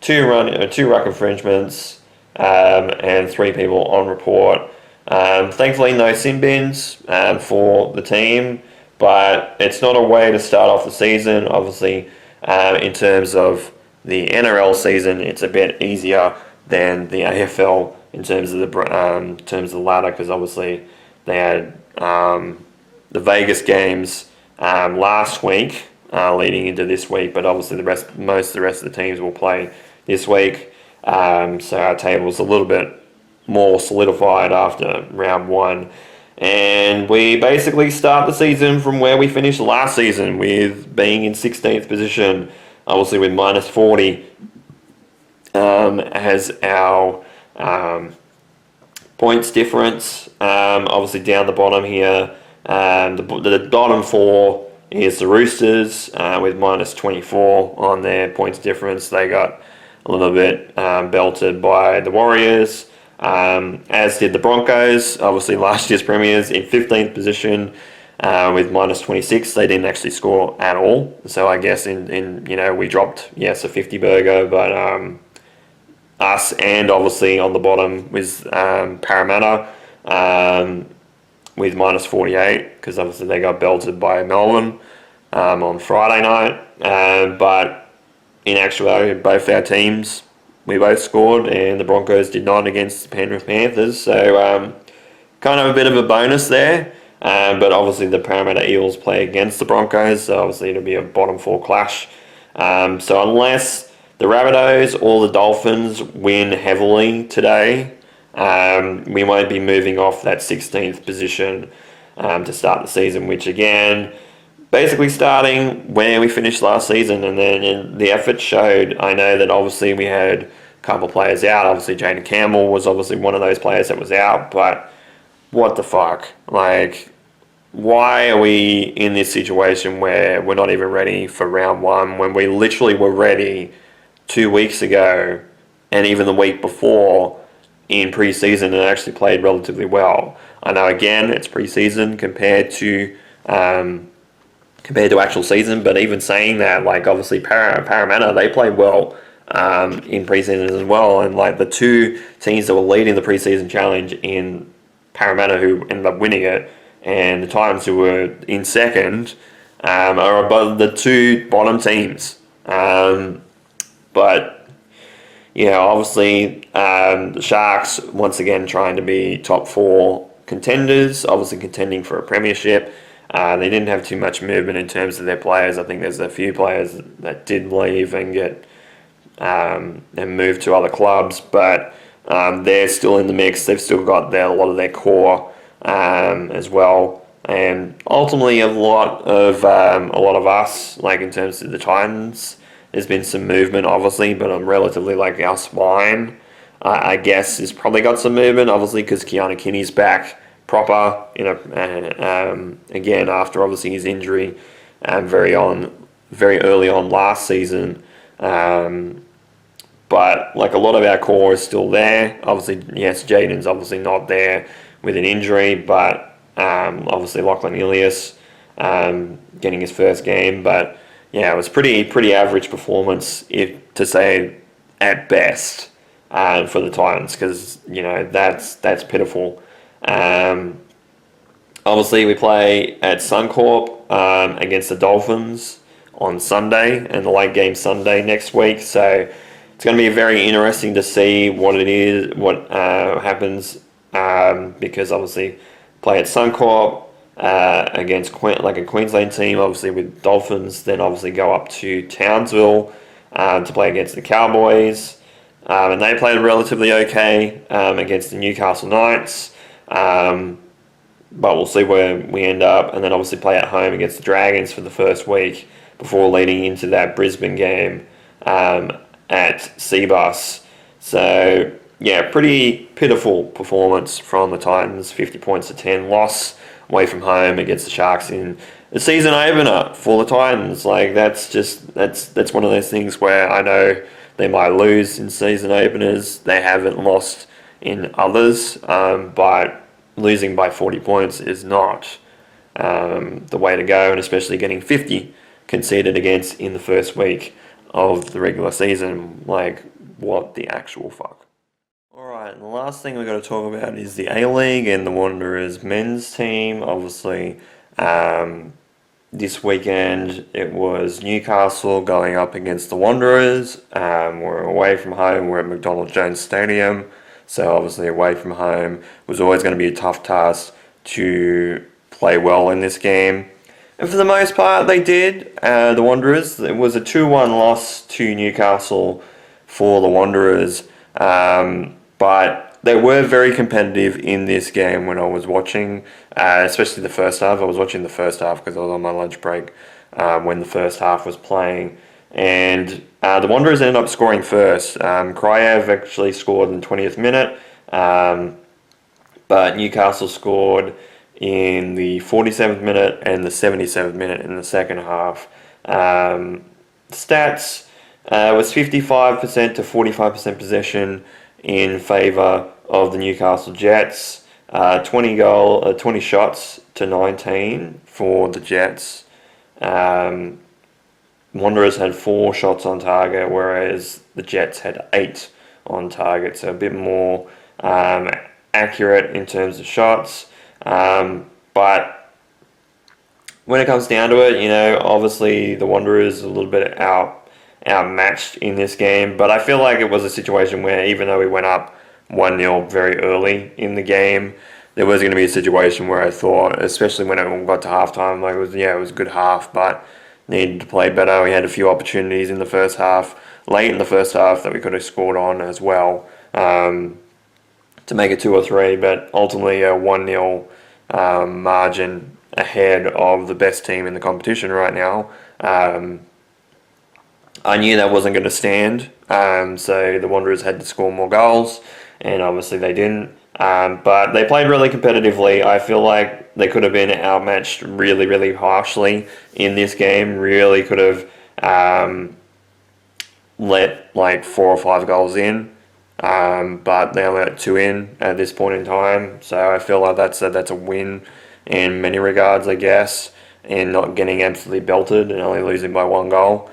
2 ruck infringements, and 3 people on report. Thankfully, no sin bins for the team, but it's not a way to start off the season. Obviously, in terms of the NRL season, it's a bit easier than the AFL in terms of the ladder, because obviously they had the Vegas games last week leading into this week, but obviously most of the rest of the teams will play this week. So our table's a little bit more solidified after round 1. And we basically start the season from where we finished last season, with being in 16th position, obviously with minus 40 as our points difference. Obviously down the bottom here, the bottom 4 is the Roosters with minus 24 on their points difference. They got a little bit belted by the Warriors, as did the Broncos, obviously last year's premiers, in 15th position with minus 26. They didn't actually score at all, so I guess we dropped, yes, a 50 burger, but us, and obviously on the bottom was Parramatta with minus 48, because obviously they got belted by Melbourne on Friday night, but in actuality, both our teams, we both scored, and the Broncos did not against the Penrith Panthers. So kind of a bit of a bonus there. But obviously the Parramatta Eels play against the Broncos, so obviously it'll be a bottom 4 clash. So unless the Rabbitohs or the Dolphins win heavily today, we won't be moving off that 16th position to start the season, which again, basically starting where we finished last season. And then the effort showed. I know that obviously we had a couple of players out. Obviously Jaden Campbell was obviously one of those players that was out, but what the fuck? Like, why are we in this situation where we're not even ready for round 1, when we literally were ready 2 weeks ago and even the week before in pre-season, and actually played relatively well? I know, again, it's pre-season compared to actual season, but even saying that, like, obviously Parramatta, they played well in pre-season as well, and like the 2 teams that were leading the pre-season challenge in Parramatta, who ended up winning it, and the Titans, who were in second, are above the 2 bottom teams. But yeah, obviously the Sharks once again trying to be top 4 contenders, obviously contending for a premiership. They didn't have too much movement in terms of their players. I think there's a few players that did leave and get and move to other clubs, but they're still in the mix. They've still got a lot of their core as well, and ultimately a lot of us, like in terms of the Titans, there's been some movement obviously, but I'm relatively like our spine, I guess, has probably got some movement obviously because Keanu Kinney's back proper, again after obviously his injury very early on last season. But like a lot of our core is still there. Obviously, yes, Jaden's obviously not there with an injury, but obviously Lachlan Ilias getting his first game. But yeah, it was pretty average performance, to say at best, for the Titans, because that's pitiful. Obviously, we play at Suncorp against the Dolphins on Sunday, and the late game Sunday next week. So it's going to be very interesting to see what happens, because obviously play at Suncorp against a Queensland team, obviously with Dolphins, then obviously go up to Townsville to play against the Cowboys, and they played relatively okay against the Newcastle Knights, but we'll see where we end up, and then obviously play at home against the Dragons for the first week before leading into that Brisbane game at Seabus. So yeah, pretty pitiful performance from the Titans. 50 points to 10 loss away from home against the Sharks in the season opener for the Titans. Like that's one of those things where I know they might lose in season openers. They haven't lost in others, but losing by 40 points is not the way to go, and especially getting 50 conceded against in the first week of the regular season. Like, what the actual fuck? Alright, Alright, and the last thing we've got to talk about is the A-League and the Wanderers men's team. Obviously, this weekend it was Newcastle going up against the Wanderers. We're away from home, we're at McDonald Jones Stadium, so obviously away from home was always going to be a tough task to play well in this game. And for the most part they did, the Wanderers. It was a 2-1 loss to Newcastle for the Wanderers. But they were very competitive in this game when I was watching, especially the first half. I was watching the first half because I was on my lunch break when the first half was playing. And the Wanderers ended up scoring first. Kryev actually scored in the 20th minute, but Newcastle scored in the 47th minute and the 77th minute in the second half. Stats was 55% to 45% possession in favour of the Newcastle Jets. 20 shots to 19 for the Jets. Wanderers had 4 shots on target, whereas the Jets had 8 on target, so a bit more accurate in terms of shots. But when it comes down to it, obviously the Wanderers a little bit outmatched in this game, but I feel like it was a situation where even though we went up 1-0 very early in the game, there was going to be a situation where I thought, especially when it got to halftime, like it was a good half, but needed to play better. We had a few opportunities in the first half, late in the first half, that we could have scored on as well to make it 2 or 3, but ultimately a 1-0 margin ahead of the best team in the competition right now. I knew that wasn't going to stand, so the Wanderers had to score more goals, and obviously they didn't. But they played really competitively. I feel like they could have been outmatched really, really harshly in this game. Really could have let like 4 or 5 goals in, but they only let 2 in at this point in time. So I feel like that's a win in many regards, I guess, and not getting absolutely belted and only losing by 1 goal.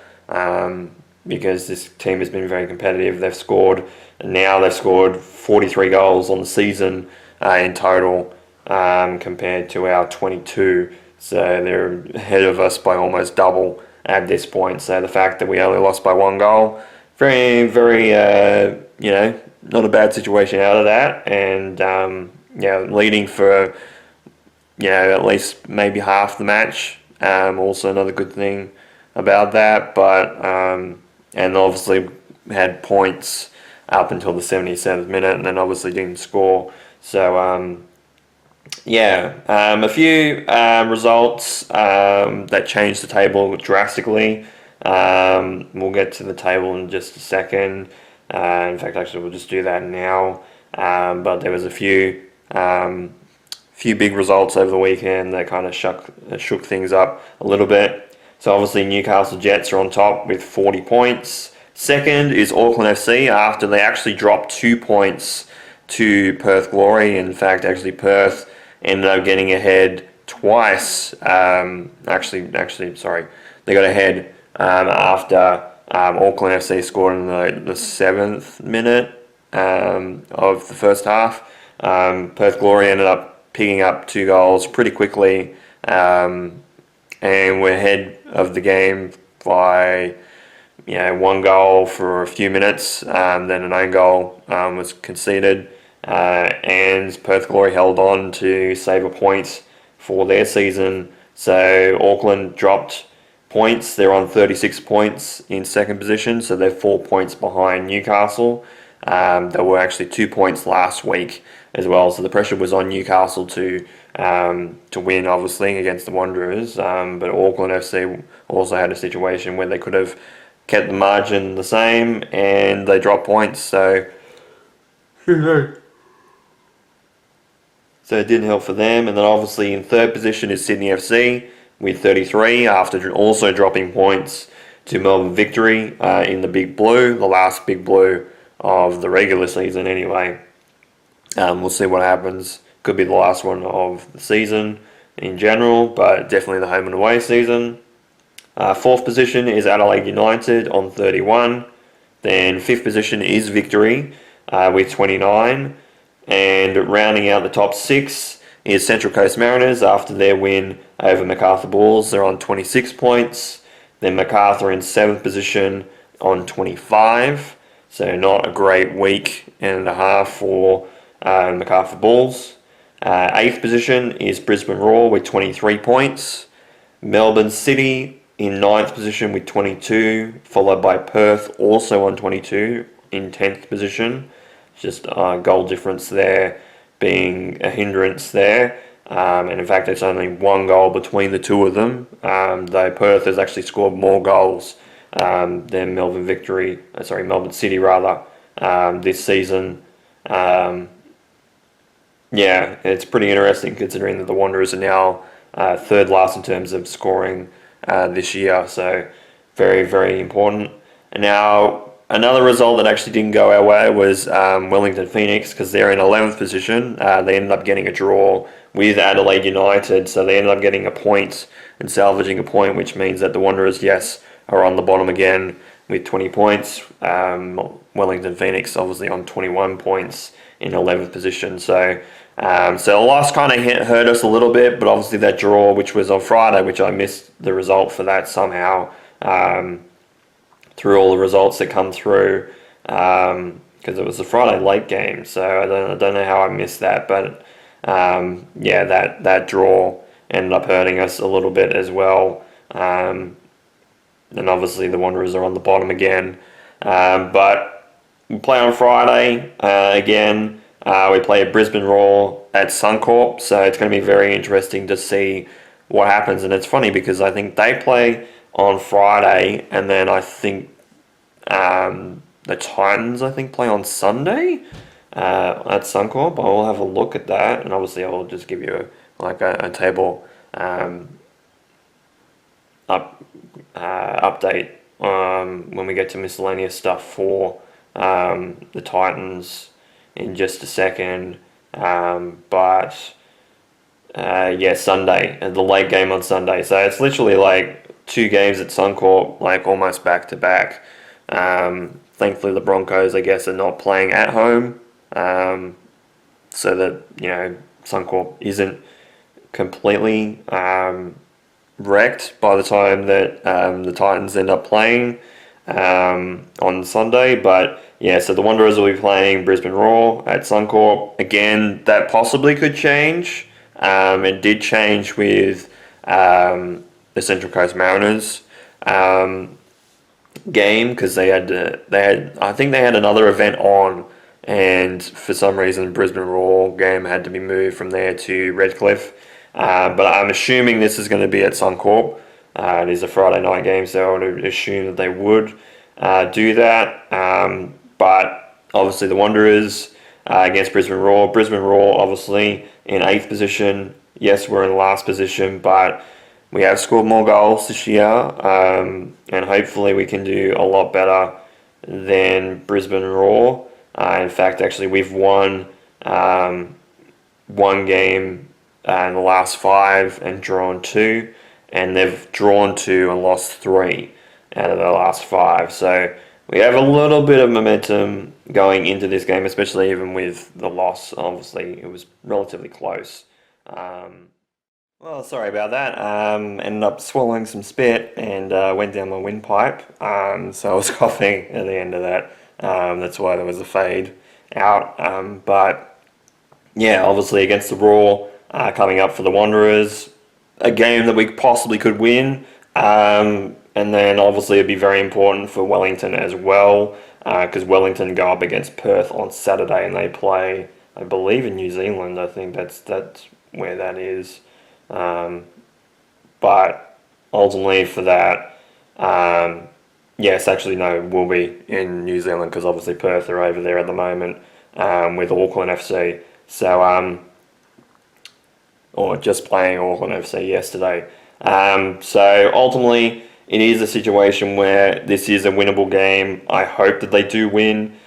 Because this team has been very competitive. They've scored 43 goals on the season in total, compared to our 22. So they're ahead of us by almost double at this point. So the fact that we only lost by 1 goal, very, very, not a bad situation out of that. And leading for at least maybe half the match. Also another good thing about that, but and obviously had points up until the 77th minute, and then obviously didn't score. So a few results that changed the table drastically. We'll get to the table in just a second. In fact, actually, we'll just do that now. But there was a few big results over the weekend that kind of shook things up a little bit. So obviously Newcastle Jets are on top with 40 points. Second is Auckland FC after they actually dropped 2 points to Perth Glory. In fact, actually Perth ended up getting ahead twice. They got ahead after Auckland FC scored in the 7th minute of the first half. Perth Glory ended up picking up 2 goals pretty quickly, and we're ahead of the game by 1 goal for a few minutes. Then an own goal was conceded, and Perth Glory held on to save a point for their season. So Auckland dropped points. They're on 36 points in second position, so they're 4 points behind Newcastle. They were actually 2 points last week as well, so the pressure was on Newcastle to win, obviously, against the Wanderers. But Auckland FC also had a situation where they could have kept the margin the same, and they dropped points. So it didn't help for them. And then obviously in third position is Sydney FC with 33 after also dropping points to Melbourne Victory in the Big Blue, the last Big Blue of the regular season anyway. We'll see what happens. Could be the last one of the season in general, but definitely the home and away season. Fourth position is Adelaide United on 31. Then fifth position is Victory with 29. And rounding out the top 6 is Central Coast Mariners after their win over Macarthur Bulls. They're on 26 points. Then Macarthur in 7th position on 25. So not a great week and a half for Macarthur Bulls. 8th position is Brisbane Roar with 23 points. Melbourne City in 9th position with 22, followed by Perth also on 22 in 10th position. Just goal difference there being a hindrance there. And in fact, it's only one goal between the two of them, though Perth has actually scored more goals than Melbourne City this season. Yeah, it's pretty interesting considering that the Wanderers are now third last in terms of scoring this year, so very, very important. And now, another result that actually didn't go our way was Wellington Phoenix, because they're in 11th position. They ended up getting a draw with Adelaide United, so they ended up getting a point and salvaging a point, which means that the Wanderers, yes, are on the bottom again with 20 points. Wellington Phoenix obviously on 21 points in 11th position, so the loss kind of hurt us a little bit, but obviously that draw, which was on Friday, which I missed the result for that somehow, through all the results that come through, because it was a Friday late game, so I don't know how I missed that, but that draw ended up hurting us a little bit as well, and obviously the Wanderers are on the bottom again, but we play on Friday again. We play at Brisbane Roar at Suncorp, so it's going to be very interesting to see what happens. And it's funny because I think they play on Friday, and then I think the Titans play on Sunday at Suncorp. I will have a look at that, and obviously I will just give you a table update when we get to miscellaneous stuff for the Titans in just a second, Sunday, the late game on Sunday. So it's literally two games at Suncorp, almost back to back. Thankfully, the Broncos, I guess, are not playing at home, so that Suncorp isn't completely wrecked by the time that the Titans end up playing on Sunday. But so the Wanderers will be playing Brisbane Roar at Suncorp. Again, that possibly could change. It did change with the Central Coast Mariners game, because they had another event on, and for some reason Brisbane Roar game had to be moved from there to Redcliffe. But I'm assuming this is going to be at Suncorp. It is a Friday night game, so I would assume that they would do that. But obviously the Wanderers against Brisbane Roar. Brisbane Roar obviously in 8th position. Yes, we're in last position, but we have scored more goals this year, and hopefully we can do a lot better than Brisbane Roar. In fact, actually, we've won one game in the last 5 and drawn 2, and they've drawn 2 and lost 3 out of the last 5. So we have a little bit of momentum going into this game, especially even with the loss. Obviously, it was relatively close. Sorry about that. Ended up swallowing some spit and went down my windpipe. So I was coughing at the end of that. That's why there was a fade out. But obviously against the Raw, coming up for the Wanderers, a game that we possibly could win. And then obviously it'd be very important for Wellington as well, because Wellington go up against Perth on Saturday, and they play, I believe, in New Zealand. I think that's where that is. But ultimately for that, we'll be in New Zealand, because obviously Perth are over there at the moment with Auckland FC. So, or just playing Auckland FC yesterday. So ultimately, it is a situation where this is a winnable game. I hope that they do win,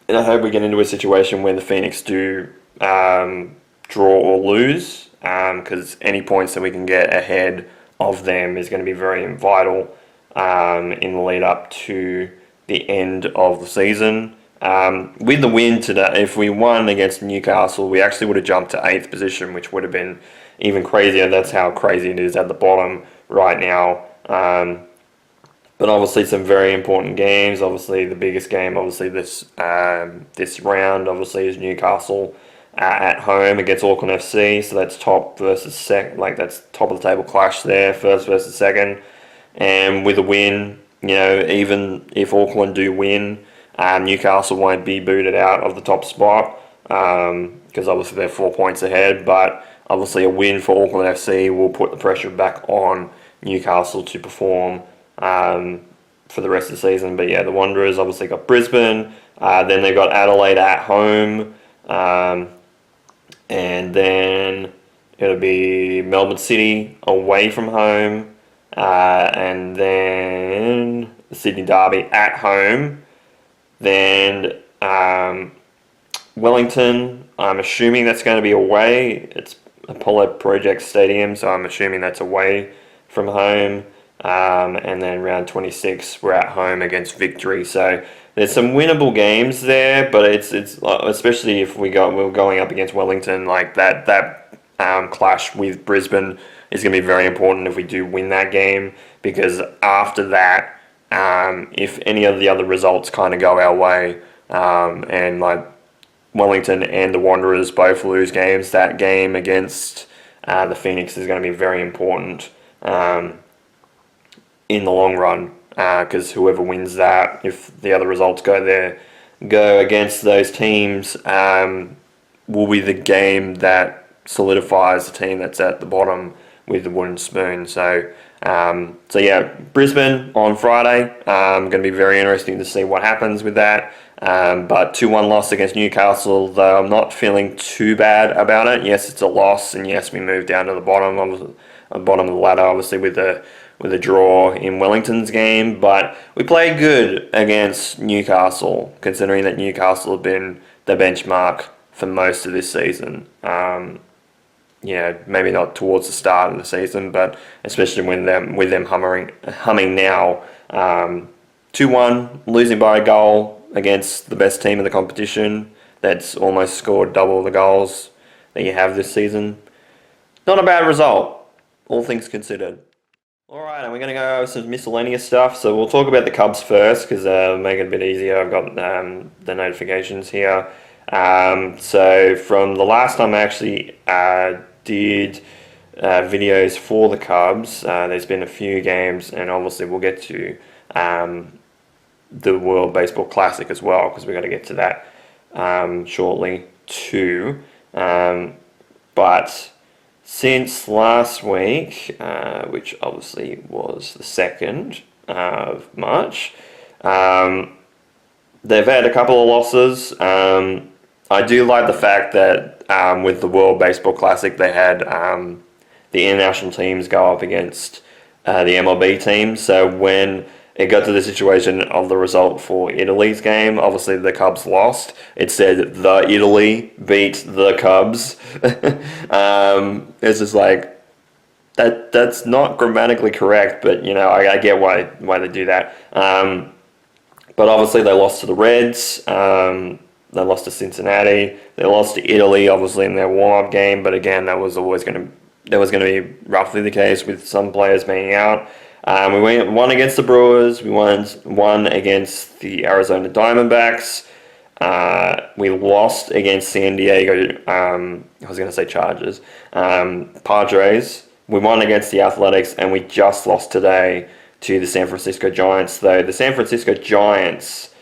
and I hope we get into a situation where the Phoenix do draw or lose, because any points that we can get ahead of them is going to be very vital in the lead up to the end of the season. With the win today, if we won against Newcastle, we actually would have jumped to 8th position, which would have been even crazier. That's how crazy it is at the bottom right now. But obviously some very important games. Obviously the biggest game, obviously this round, obviously is Newcastle at home against Auckland FC. So that's top versus second, like that's top of the table clash there, first versus second. And with a win, even if Auckland do win, Newcastle won't be booted out of the top spot because obviously they're 4 points ahead. But obviously a win for Auckland FC will put the pressure back on Newcastle to perform for the rest of the season. But yeah, the Wanderers obviously got Brisbane, then they got Adelaide at home, and then it'll be Melbourne City away from home, and then the Sydney Derby at home, then Wellington, I'm assuming that's going to be away. It's Apollo Project Stadium, so I'm assuming that's away from home. And then round 26, we're at home against Victory. So there's some winnable games there, but it's especially if we're going up against Wellington, like that clash with Brisbane is going to be very important if we do win that game, because after that, if any of the other results kind of go our way, and like Wellington and the Wanderers both lose games, that game against the Phoenix is going to be very important in the long run, because whoever wins that, if the other results go against those teams, will be the game that solidifies the team that's at the bottom with the wooden spoon. So yeah, Brisbane on Friday. Going to be very interesting to see what happens with that. But 2-1 loss against Newcastle, though I'm not feeling too bad about it. Yes, it's a loss, and yes, we moved down to the bottom of the ladder, obviously with a draw in Wellington's game, but we played good against Newcastle, considering that Newcastle have been the benchmark for most of this season. Maybe not towards the start of the season, but especially with them humming now. 2-1, losing by a goal against the best team in the competition that's almost scored double the goals that you have this season. Not a bad result, all things considered. Alright, and we're going to go over some miscellaneous stuff. So we'll talk about the Cubs first, because make it a bit easier. I've got the notifications here. So from the last time I actually did videos for the Cubs, there's been a few games, and obviously we'll get to the World Baseball Classic as well, because we've got to get to that shortly too. But since last week, which obviously was the 2nd of March, they've had a couple of losses. I do like the fact that with the World Baseball Classic, they had the international teams go up against the MLB teams. So when it got to the situation of the result for Italy's game, obviously the Cubs lost. It said the Italy beat the Cubs. It's just like that's not grammatically correct, but I get why they do that. But obviously they lost to the Reds. They lost to Cincinnati. They lost to Italy, obviously in their warm-up game. But again, that was going to be roughly the case with some players being out. We won against the Brewers. We won against the Arizona Diamondbacks. We lost against San Diego. I was going to say Chargers. Padres. We won against the Athletics, and we just lost today to the San Francisco Giants. Though the San Francisco Giants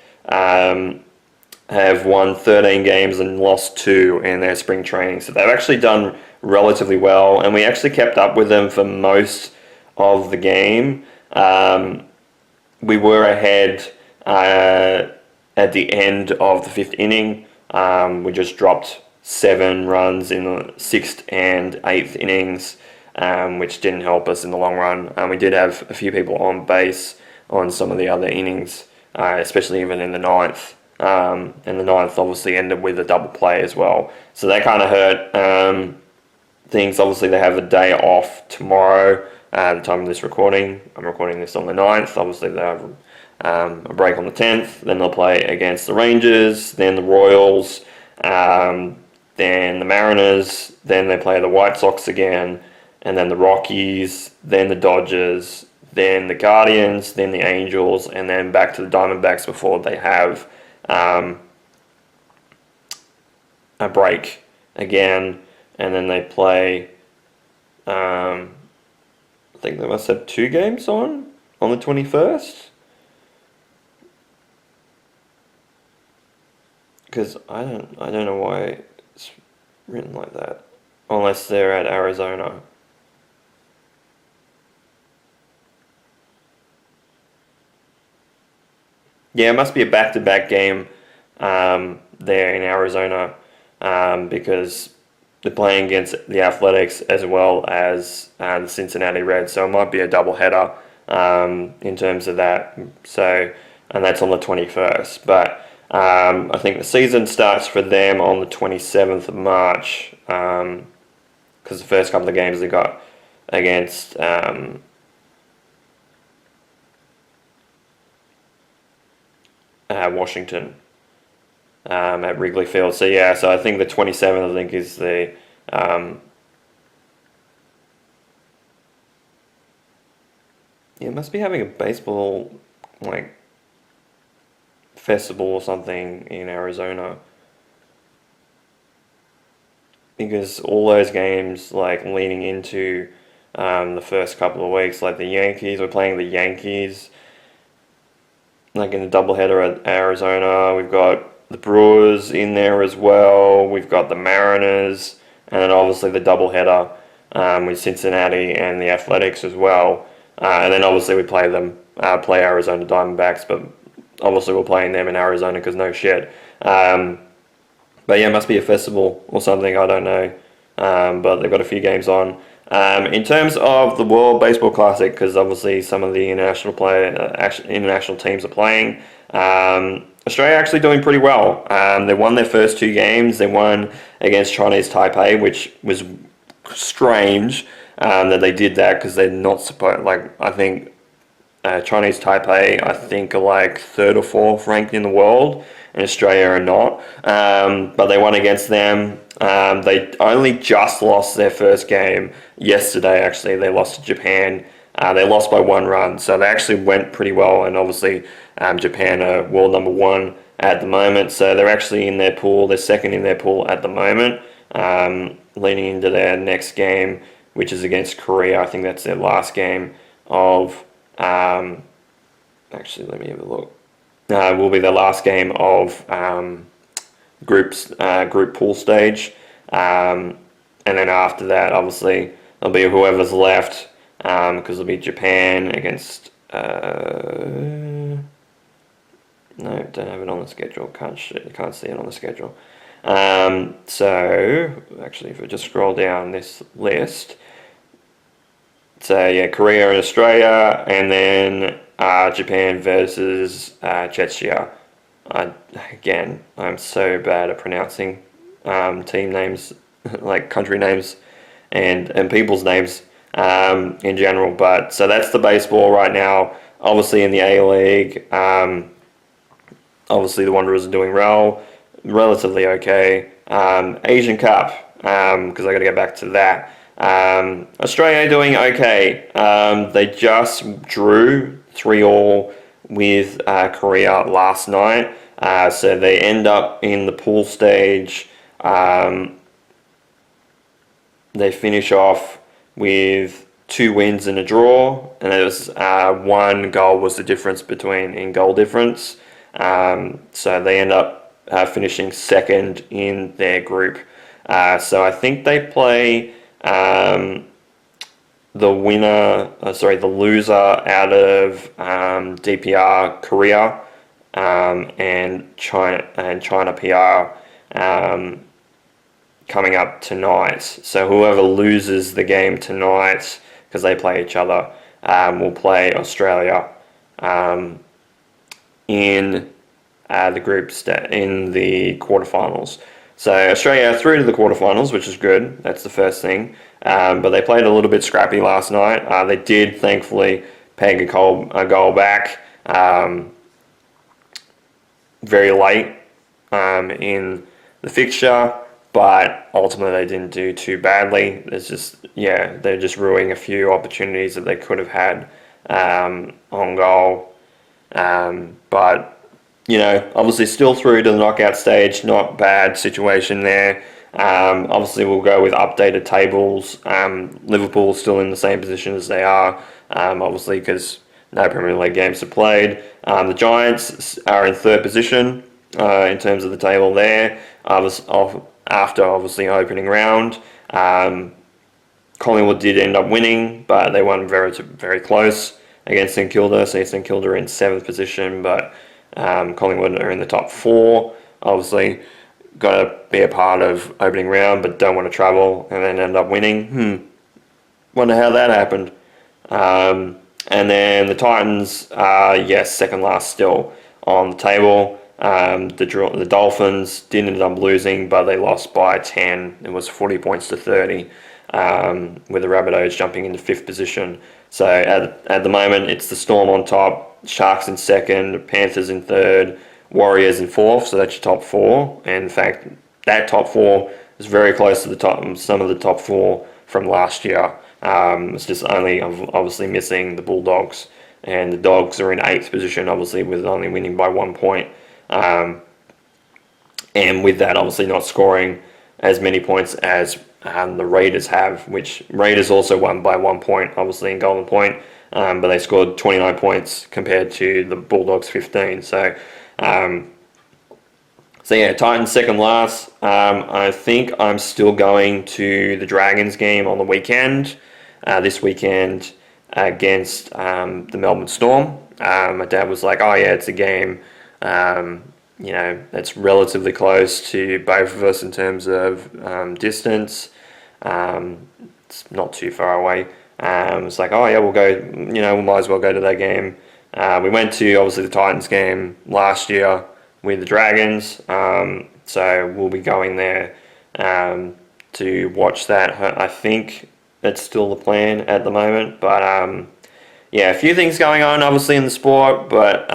have won 13 games and lost 2 in their spring training, so they've actually done relatively well, and we actually kept up with them for most of the game. We were ahead at the end of the 5th inning. We just dropped 7 runs in the 6th and 8th innings, which didn't help us in the long run. We did have a few people on base on some of the other innings, especially even in the 9th. And the 9th obviously ended with a double play as well. So that kind of hurt things. Obviously they have a day off tomorrow at the time of this recording. I'm recording this on the 9th. Obviously they have a break on the 10th. Then they'll play against the Rangers, then the Royals, then the Mariners, then they play the White Sox again, and then the Rockies, then the Dodgers, then the Guardians, then the Angels, and then back to the Diamondbacks before they have a break again, and then they play. I think they must have 2 games on the 21st. Because I don't know why it's written like that, unless they're at Arizona. Yeah, it must be a back-to-back game there in Arizona because they're playing against the Athletics as well as the Cincinnati Reds, so it might be a double-header in terms of that. So, and that's on the 21st. But I think the season starts for them on the 27th of March because the first couple of games they got against Washington at Wrigley Field. So yeah, so I think the 27th I think is the it must be having a baseball like festival or something in Arizona because all those games like leading into the first couple of weeks, like the Yankees, we're playing the Yankees like in the doubleheader at Arizona. We've got the Brewers in there as well. We've got the Mariners, and then obviously the doubleheader with Cincinnati and the Athletics as well. And then obviously we play Arizona Diamondbacks, but obviously we're playing them in Arizona because no shit. But yeah, it must be a festival or something, I don't know. But they've got a few games on. In terms of the World Baseball Classic, because obviously some of the international teams are playing, Australia actually doing pretty well. They won their first 2 games. They won against Chinese Taipei, which was strange that they did that because they're not supposed. Like I think Chinese Taipei, I think are like 3rd or 4th ranked in the world, and Australia are not. But they won against them. They only just lost their first game yesterday. Actually, they lost to Japan. They lost by 1 run, so they actually went pretty well. And obviously, Japan are world number 1 at the moment, so they're actually in their pool. They're second in their pool at the moment, leading into their next game, which is against Korea. I think that's their last game of. Actually, let me have a look. Will be their last game of group pool stage, and then after that, obviously, it'll be whoever's left. Because it'll be Japan against. No, don't have it on the schedule. Can't see it on the schedule. So actually, if we just scroll down this list, so yeah, Korea and Australia, and then Japan versus Czechia. Again, I'm so bad at pronouncing team names, like country names, and people's names. In general, but so that's the baseball right now. Obviously in the A-League, obviously the Wanderers are doing relatively okay. Asian Cup, because I got to get back to that. Australia doing okay. They just drew 3-3 with Korea last night, so they end up in the pool stage. They finish off with 2 wins and a draw, and it was 1 goal was the difference in goal difference. So they end up finishing second in their group. So I think they play the loser out of DPR Korea and China PR. Coming up tonight. So whoever loses the game tonight, because they play each other, will play Australia in the in the quarterfinals. So Australia are through to the quarterfinals, which is good. That's the first thing. But they played a little bit scrappy last night. They did thankfully peg a goal back very late in the fixture, but ultimately they didn't do too badly. They're just ruining a few opportunities that they could have had on goal. But obviously still through to the knockout stage, not bad situation there. Obviously we'll go with updated tables. Liverpool still in the same position as they are, obviously because no Premier League games are played. The Giants are in third position in terms of the table there. After obviously opening round, Collingwood did end up winning, but they won very, very close against St Kilda. So St Kilda are in seventh position, but Collingwood are in the top four. Obviously, got to be a part of opening round, but don't want to travel and then end up winning. Wonder how that happened. And then the Titans are, second last still on the table. The Dolphins did end up losing, but they lost by 10. It was 40 points to 30, with the Rabbitohs jumping into fifth position. So at the moment, it's the Storm on top, Sharks in second, Panthers in third, Warriors in fourth. So that's your top four. And in fact, that top four is very close to some of the top four from last year. It's just only obviously missing the Bulldogs, and the Dogs are in eighth position, obviously with only winning by 1 point. And with that, obviously not scoring as many points as the Raiders have, which Raiders also won by 1 point, obviously in Golden Point, but they scored 29 points compared to the Bulldogs 15. So Titans second last. I think I'm still going to the Dragons game on the weekend. This weekend against the Melbourne Storm. My dad was like, "Oh yeah, it's a game. That's relatively close to both of us in terms of distance. It's not too far away." It's like, "Oh yeah, we'll go. We might as well go to that game." We went to obviously the Titans game last year with the Dragons, so we'll be going there to watch that. I think that's still the plan at the moment, but a few things going on obviously in the sport, but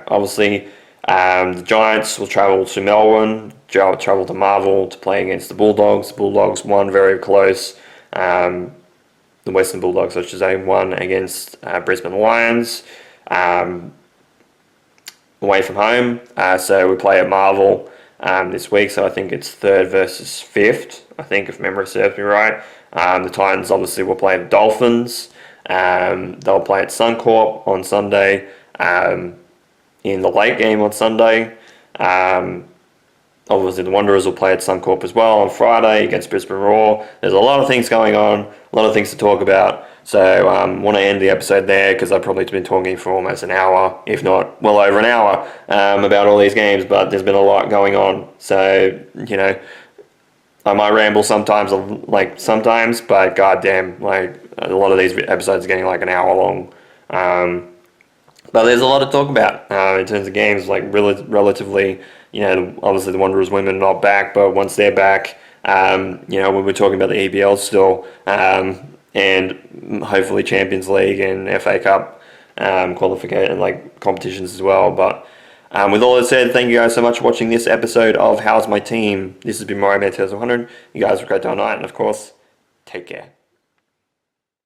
obviously the Giants will travel to Melbourne, travel to Marvel to play against the Bulldogs. The Bulldogs won very close. The Western Bulldogs, I should say, won against Brisbane Lions away from home. So we play at Marvel this week, so I think it's third versus fifth, I think, if memory serves me right. The Titans obviously will play the Dolphins. They'll play at Suncorp on Sunday, in the late game on Sunday. Obviously the Wanderers will play at Suncorp as well on Friday against Brisbane Roar. There's a lot of things going on, a lot of things to talk about. So want to end the episode there because I've probably been talking for almost an hour, if not well over an hour, about all these games, but there's been a lot going on. So, I might ramble sometimes, but goddamn, a lot of these episodes are getting an hour long. But there's a lot to talk about in terms of games, relatively, obviously the Wanderers women not back, but once they're back, when we're talking about the EBL still, and hopefully Champions League and FA Cup qualification competitions as well. But with all that said, thank you guys so much for watching this episode of How's My Team. This has been Mario Man 2100. You guys have a great day night, and of course, take care.